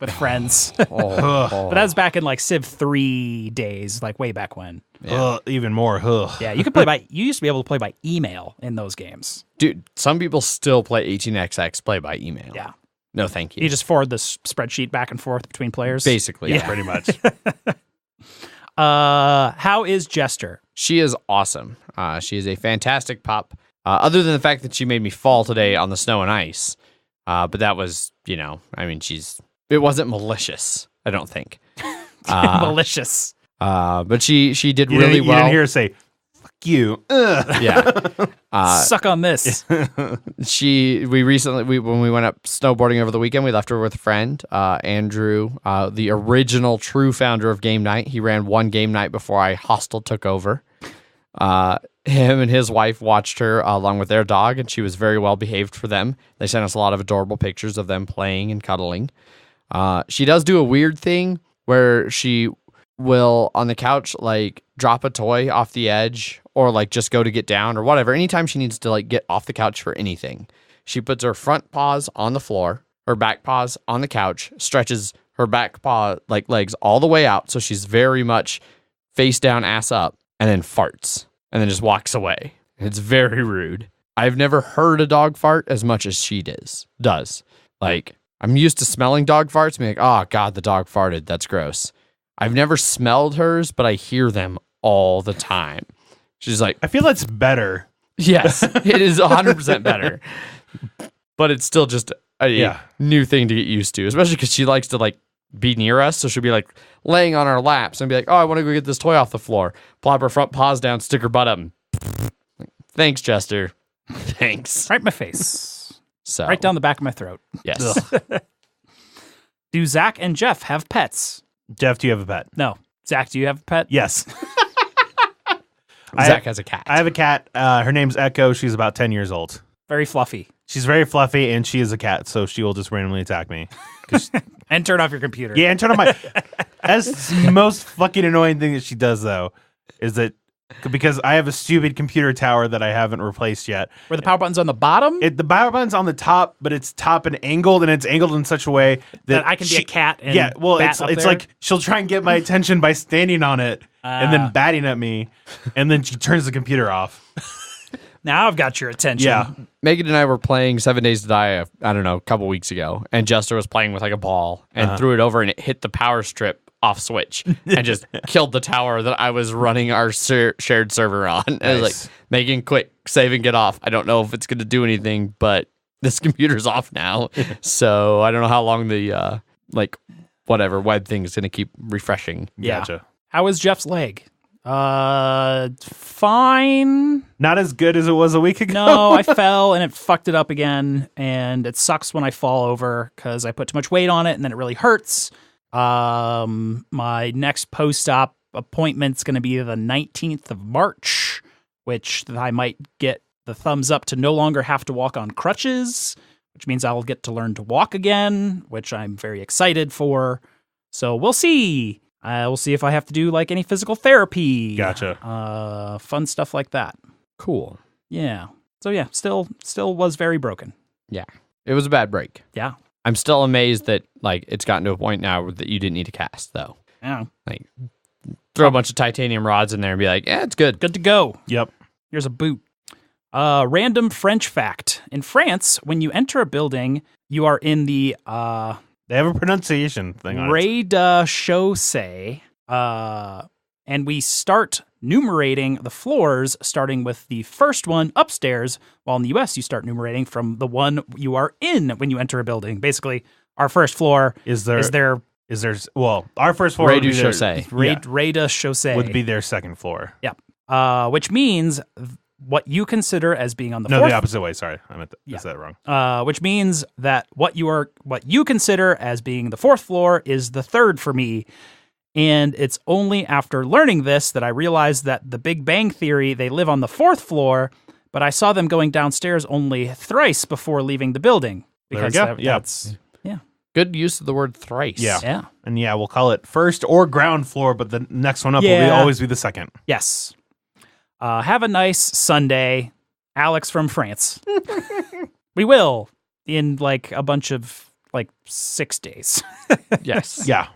with friends. But that was back in Civ 3 days, way back when. Yeah. Even more. Yeah, you used to be able to play by email in those games. Dude, some people still play 18xx play by email. Yeah. No, thank you. You just forward the spreadsheet back and forth between players. Basically, yeah, pretty much. How is Jester? She is awesome. She is a fantastic pup. Other than the fact that she made me fall today on the snow and ice. But that was, it wasn't malicious, I don't think. Malicious. But she did really well. You didn't hear her say, fuck you. Yeah. Suck on this. When we went up snowboarding over the weekend, we left her with a friend, Andrew, the original true founder of Game Night. He ran one game night before I hostile took over. Him and his wife watched her along with their dog, and she was very well behaved for them. They sent us a lot of adorable pictures of them playing and cuddling. She does do a weird thing where she will, on the couch, drop a toy off the edge or just go to get down or whatever. Anytime she needs to get off the couch for anything, she puts her front paws on the floor, her back paws on the couch, stretches her back paw legs all the way out. So she's very much face down, ass up, and then farts and then just walks away. It's very rude. I've never heard a dog fart as much as she does. I'm used to smelling dog farts, being oh God, the dog farted. That's gross. I've never smelled hers, but I hear them all the time. She's I feel that's better. Yes, it is 100% better. But it's still just a new thing to get used to, especially because she likes to be near us. So she'll be laying on our laps and be oh, I want to go get this toy off the floor. Plop her front paws down, stick her butt up. Thanks, Jester. Thanks. Right in my face. So right down the back of my throat. Yes. Do Zach and Jeff have pets? Jeff, do you have a pet? No. Zach, do you have a pet? Yes. Zach has a cat. I have a cat. Her name's Echo. She's about 10 years old. Very fluffy. She's very fluffy, and she is a cat, so she will just randomly attack me. And turn off your computer. Yeah, and turn on my... That's the most fucking annoying thing that she does, though, is that because I have a stupid computer tower that I haven't replaced yet. Where the power button's on the bottom? The power button's on the top, but it's top and angled, and it's angled in such a way that I can be a cat and it's like she'll try and get my attention by standing on it and then batting at me, and then she turns the computer off. Now I've got your attention. Yeah. Megan and I were playing 7 Days to Die, I don't know, a couple weeks ago, and Jester was playing with a ball and threw it over, and it hit the power strip off switch and just killed the tower that I was running our shared server on. And I was Megan, quick, save and get off. I don't know if it's going to do anything, but this computer's off now. So I don't know how long the whatever web thing is going to keep refreshing. Yeah. Gotcha. How is Jeff's leg? Fine. Not as good as it was a week ago. No, I fell and it fucked it up again. And it sucks when I fall over because I put too much weight on it and then it really hurts. My next post-op appointment's going to be the 19th of March, which I might get the thumbs up to no longer have to walk on crutches, which means I'll get to learn to walk again, which I'm very excited for. So we'll see. We'll see if I have to do like any physical therapy. Gotcha. Fun stuff like that. Cool. Yeah. So yeah, still was very broken. Yeah. It was a bad break. Yeah. I'm still amazed that like it's gotten to a point now that you didn't need to cast though. Yeah. Like throw a bunch of titanium rods in there and be like, yeah, it's good. Good to go. Yep. Here's a boot. Random French fact. In France, when you enter a building, you are in the They have a pronunciation thing on it. rez-de-chaussée, and we start numerating the floors, starting with the first one upstairs, while in the U.S. you start numerating from the one you are in when you enter a building. Basically, our first floor Is there well, our first floor would be their- Rez-de-chaussée. Rez-de-chaussée. would be their second floor. Which means what you consider as being on the No, fourth the opposite way. Sorry, I meant Yeah. I said that wrong. which means that what you consider as being the fourth floor is the third for me. And it's only after learning this that I realized that the Big Bang Theory, they live on the fourth floor, but I saw them going downstairs only thrice before leaving the building. There we Because go. that's Good use of the word thrice. Yeah. yeah. And yeah, we'll call it first or ground floor, but the next one up will Yeah. always be the second. Yes. Have a nice Sunday, Alex from France. We will in like a bunch of like 6 days. Yes. Yeah.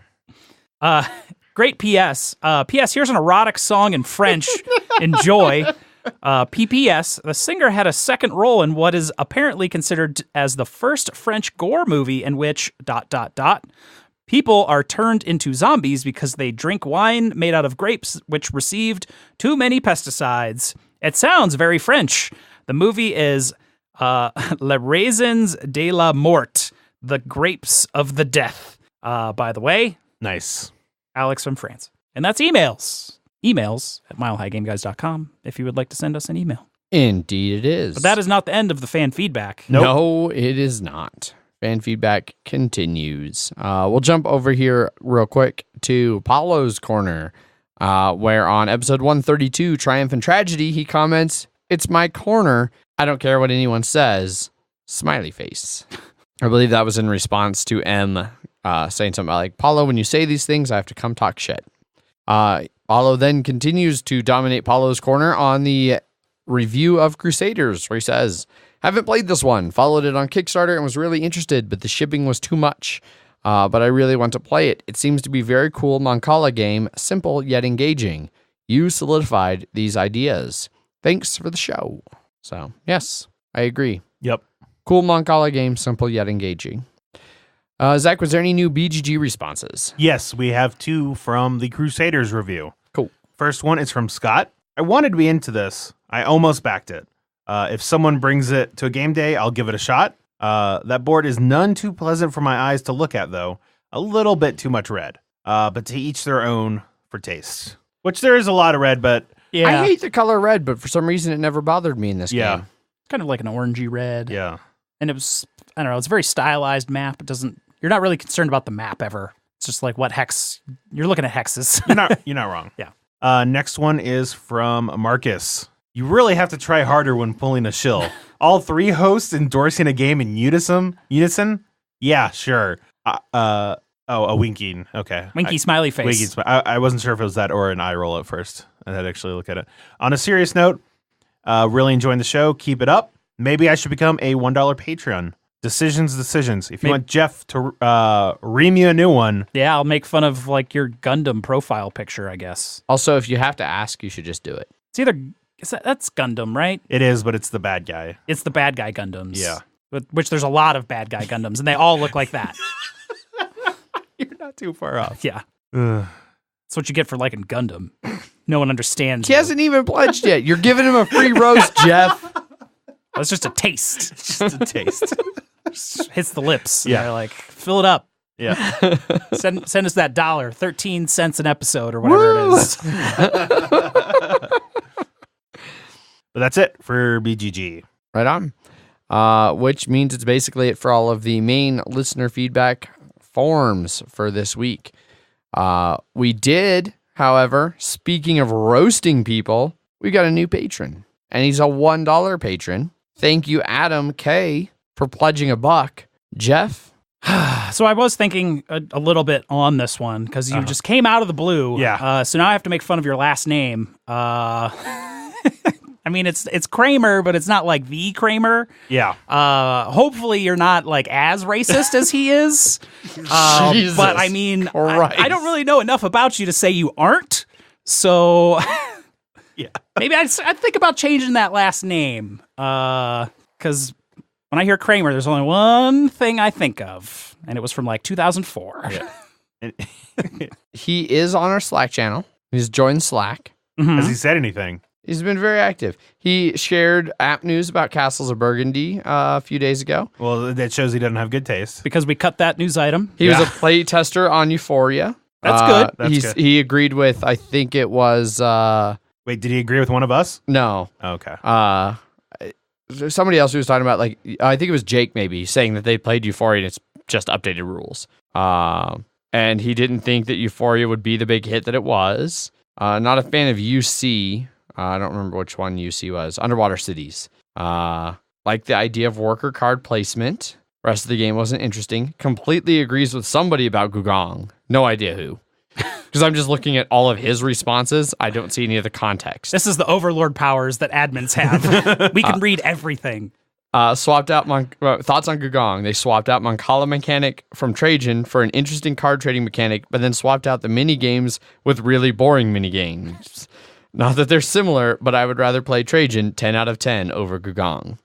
Great PS. PS, here's an erotic song in French. Enjoy. PPS, the singer had a second role in what is apparently considered as the first French gore movie in which ... people are turned into zombies because they drink wine made out of grapes which received too many pesticides. It sounds very French. The movie is Les Raisins de la Mort, the grapes of the death. By the way, Nice. Alex from France. And that's emails. Emails at milehighgameguys.com if you would like to send us an email. Indeed it is. But that is not the end of the fan feedback. Nope. No, it is not. Fan feedback continues. We'll jump over here real quick to Paulo's Corner, where on episode 132, Triumph and Tragedy, he comments, "It's my corner. I don't care what anyone says." Smiley face. I believe that was in response to M saying something like, "Paulo, when you say these things, I have to come talk shit." Paulo then continues to dominate Paulo's Corner on the review of Crusaders, where he says, "Haven't played this one, followed it on Kickstarter and was really interested, but the shipping was too much. But I really want to play it. It seems to be a very cool Mancala game, simple yet engaging. You solidified these ideas. Thanks for the show." So, yes, I agree. Yep. Cool Mancala game, simple yet engaging. Zach, was there any new BGG responses? Yes, we have 2 from the Crusaders review. Cool. First one is from Scott. I wanted to be into this. I almost backed it. If someone brings it to a game day, I'll give it a shot. That board is none too pleasant for my eyes to look at, though. A little bit too much red. But to each their own for taste. Which there is a lot of red, but Yeah. I hate the color red, but for some reason it never bothered me in this yeah, game. It's kind of like an orangey red. yeah. And it was, I don't know, it's a very stylized map. You're not really concerned about the map ever. It's just like what hex, you're looking at hexes. You're not wrong. Yeah. Next one is from Marcus. You really have to try harder when pulling a shill. All 3 hosts endorsing a game in unison? Yeah, sure. A winking. Okay. Winky smiley face. Winky. I wasn't sure if it was that or an eye roll at first. I had to actually look at it. On a serious note, really enjoying the show. Keep it up. Maybe I should become a $1 Patreon. Decisions. If you want Jeff to ream you a new one. Yeah, I'll make fun of like your Gundam profile picture, I guess. Also, if you have to ask, you should just do it. It's either, that's Gundam, right? It is, but it's the bad guy. It's the bad guy Gundams. Yeah. Which there's a lot of bad guy Gundams, and they all look like that. You're not too far off. Yeah. Ugh. That's what you get for liking Gundam. No one understands. He hasn't even pledged yet. You're giving him a free roast, Jeff. It's just a taste. Just a taste. Just hits the lips. Yeah. They're like, fill it up. Yeah. Send us that $1, 13 cents an episode or whatever it is. But that's it for BGG. Right on. Which means it's basically it for all of the main listener feedback forms for this week. We did, however, speaking of roasting people, we got a new patron, and he's a $1 patron. Thank you, Adam K, for pledging $1. Jeff? So I was thinking a little bit on this one because you just came out of the blue. Yeah. So now I have to make fun of your last name. I mean, it's Kramer, but it's not like the Kramer. Yeah. Hopefully you're not like as racist as he is. Jesus But I mean, Christ. I don't really know enough about you to say you aren't. So Yeah. maybe I'd think about changing that last name. Because when I hear Kramer, there's only one thing I think of, and it was from like 2004. Yeah. He is on our Slack channel. He's joined Slack. Has he said anything? He's been very active. He shared app news about Castles of Burgundy a few days ago. Well, that shows he doesn't have good taste. Because we cut that news item. He was a play tester on Euphoria. That's good. That's good. He agreed with, I think it was, Wait, did he agree with one of us? no. Okay. Somebody else who was talking about, like, I think it was Jake maybe, saying that they played Euphoria and it's just updated rules. And he didn't think that Euphoria would be the big hit that it was. Not a fan of UC. I don't remember which one UC was. Underwater Cities. Like the idea of worker card placement. Rest of the game wasn't interesting. Completely agrees with somebody about Gugong. No idea who. Because I'm just looking at all of his responses. I don't see any of the context. This is the overlord powers that admins have. We can read everything. Swapped out thoughts on Gugong. They swapped out Mancala mechanic from Trajan for an interesting card trading mechanic, but then swapped out the mini games with really boring mini games. Not that they're similar, but I would rather play Trajan 10 out of 10 over Gugong.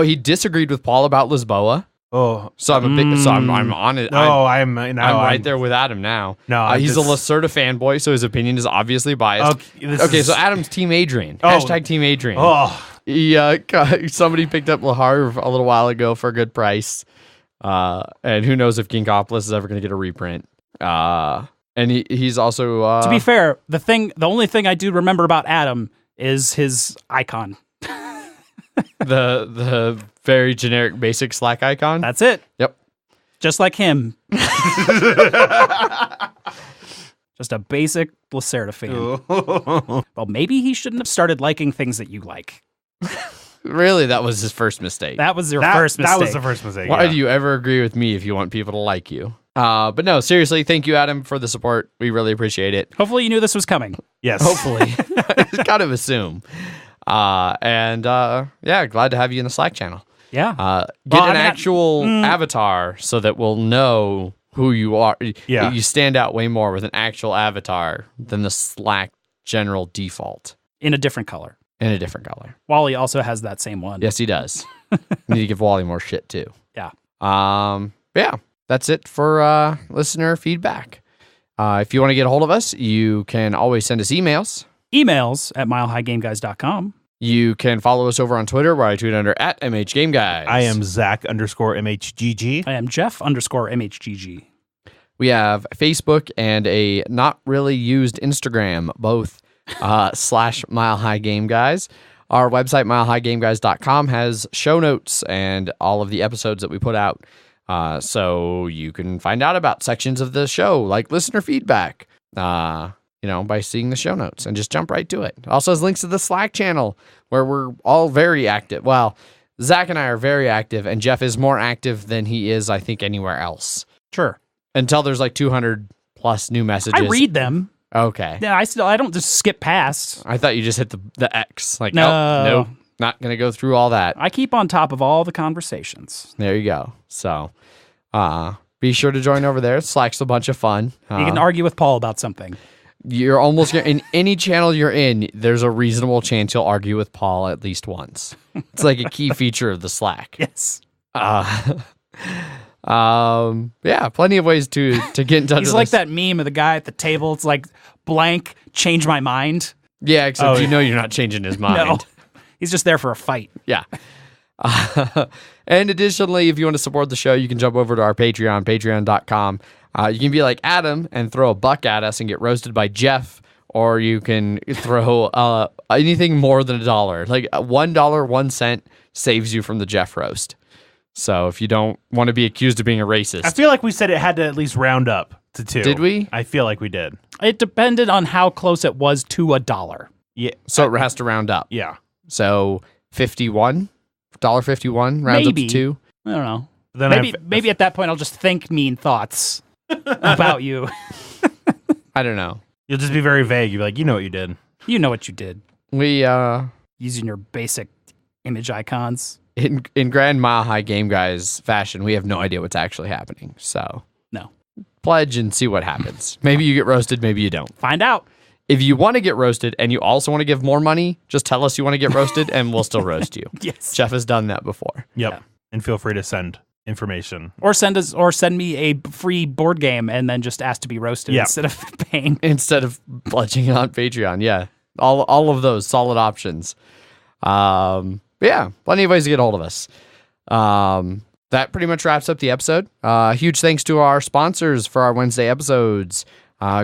He disagreed with Paul about Lisboa. Oh, So I'm on it. no, I'm right there with Adam now. No, he's a Lacerda fanboy, so his opinion is obviously biased. Okay, so Adam's Team Adrian. Hashtag Team Adrian. Oh, Somebody picked up Lahar a little while ago for a good price. And who knows if Ginkopolis is ever going to get a reprint. And he's also... To be fair, the only thing I do remember about Adam is his icon. the very generic basic Slack icon. That's it. Yep. Just like him. Just a basic Lacerda fan. Well, maybe he shouldn't have started liking things that you like. Really, that was his first mistake. That was your first mistake. That was the first mistake. Why yeah. do you ever agree with me if you want people to like you? But no, seriously, thank you, Adam, for the support. We really appreciate it. Hopefully you knew this was coming. Yes. Hopefully. Kind of assume. Glad to have you in the Slack channel. Yeah. Get an actual avatar so that we'll know who you are. Yeah. You stand out way more with an actual avatar than the Slack general default. In a different color. In a different color. Wally also has that same one. Yes, he does. Need to give Wally more shit, too. Yeah. That's it for listener feedback. If you want to get a hold of us, you can always send us emails. Emails at milehighgameguys.com. You can follow us over on Twitter, where I tweet under @MHGameGuys. I am Zach_MHGG. I am Jeff_MHGG. We have Facebook and a not really used Instagram, both /MileHighGameGuys. Our website, milehighgameguys.com, has show notes and all of the episodes that we put out. So you can find out about sections of the show, like listener feedback, by seeing the show notes and just jump right to it. It also has links to the Slack channel where we're all very active. Well, Zach and I are very active, and Jeff is more active than he is, I think, anywhere else. Sure. Until there's like 200 plus new messages. I read them. Okay. Yeah, I don't just skip past. I thought you just hit the X. Like, No. nope, not going to go through all that. I keep on top of all the conversations. There you go. So, be sure to join over there. Slack's a bunch of fun. You can argue with Paul about something. You're almost in any channel you're in, there's a reasonable chance you'll argue with Paul at least once. It's like a key feature of the Slack. Yes. Plenty of ways to get in touch He's with like us. that meme of the guy at the table. It's like blank, change my mind. Yeah, except you're not changing his mind. No. He's just there for a fight. Yeah. And additionally, if you want to support the show, you can jump over to our Patreon, patreon.com. You can be like Adam and throw $1 at us and get roasted by Jeff, or you can throw anything more than $1. Like $1, 1 cent saves you from the Jeff roast. So if you don't want to be accused of being a racist. I feel like we said it had to at least round up to 2. Did we? I feel like we did. It depended on how close it was to $1. Yeah. So it has to round up. Yeah. So $51 rounds up to 2. I don't know. Then Maybe at that point I'll just think mean thoughts about you. I don't know. You'll just be very vague. You'll be like, you know what you did. You know what you did. We Using your basic image icons. in Grand Mile High Game Guys fashion, we have no idea what's actually happening. So No. pledge and see what happens. Maybe you get roasted, maybe you don't. Find out. If you want to get roasted and you also want to give more money, just tell us you want to get roasted and we'll still roast you. Yes. Jeff has done that before. Yep. Yeah. And feel free to send information. Or send me a free board game and then just ask to be roasted instead of paying. Instead of pledging on Patreon. Yeah. All of those solid options. Yeah, plenty of ways to get a hold of us. That pretty much wraps up the episode. Huge thanks to our sponsors for our Wednesday episodes.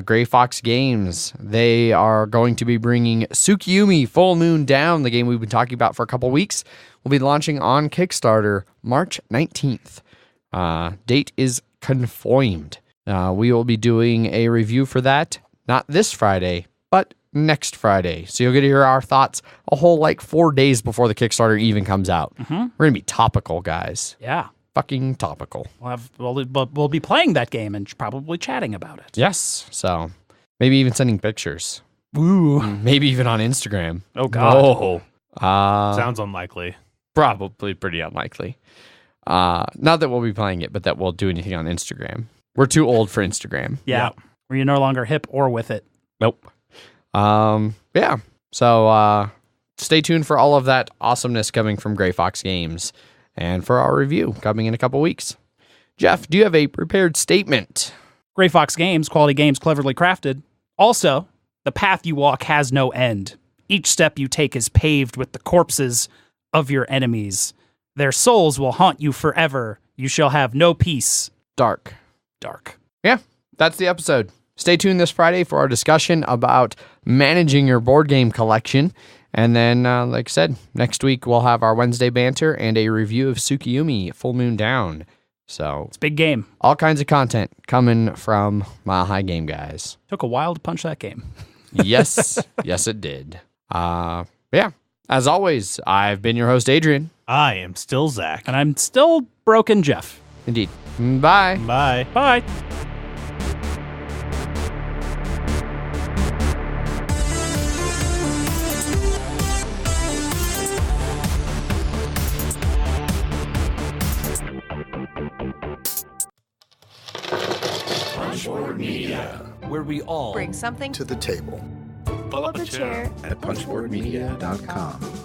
Gray Fox Games. They are going to be bringing Tsukuyumi Full Moon Down, the game we've been talking about for a couple weeks. Will be launching on Kickstarter March 19th. Date is confirmed. We will be doing a review for that, not this Friday, but next Friday. So you'll get to hear our thoughts a whole 4 days before the Kickstarter even comes out. Mm-hmm. We're going to be topical, guys. Yeah. Fucking topical. We'll be playing that game and probably chatting about it. Yes. So maybe even sending pictures. Ooh. Maybe even on Instagram. Oh, God. Sounds unlikely. Probably pretty unlikely. Not that we'll be playing it, but that we'll do anything on Instagram. We're too old for Instagram. Yeah. Where you're no longer hip or with it. Nope. Yeah. So stay tuned for all of that awesomeness coming from Gray Fox Games and for our review coming in a couple weeks. Jeff, do you have a prepared statement? Gray Fox Games, quality games cleverly crafted. Also, the path you walk has no end. Each step you take is paved with the corpses of your enemies. Their souls will haunt you forever. You shall have no peace. Dark. Yeah. That's the episode. Stay tuned this Friday for our discussion about managing your board game collection. And then, like I said, next week we'll have our Wednesday banter and a review of Tsukuyumi Full Moon Down. So it's a big game. All kinds of content coming from Mile High Game Guys. Took a while to punch that game. Yes. Yes, it did. Yeah. As always, I've been your host, Adrian. I am still Zach. And I'm still broken Jeff. Indeed. Bye. Bye. Bye. Patchwork Media, where we all bring something to the table. pull up a chair At punchboardmedia.com.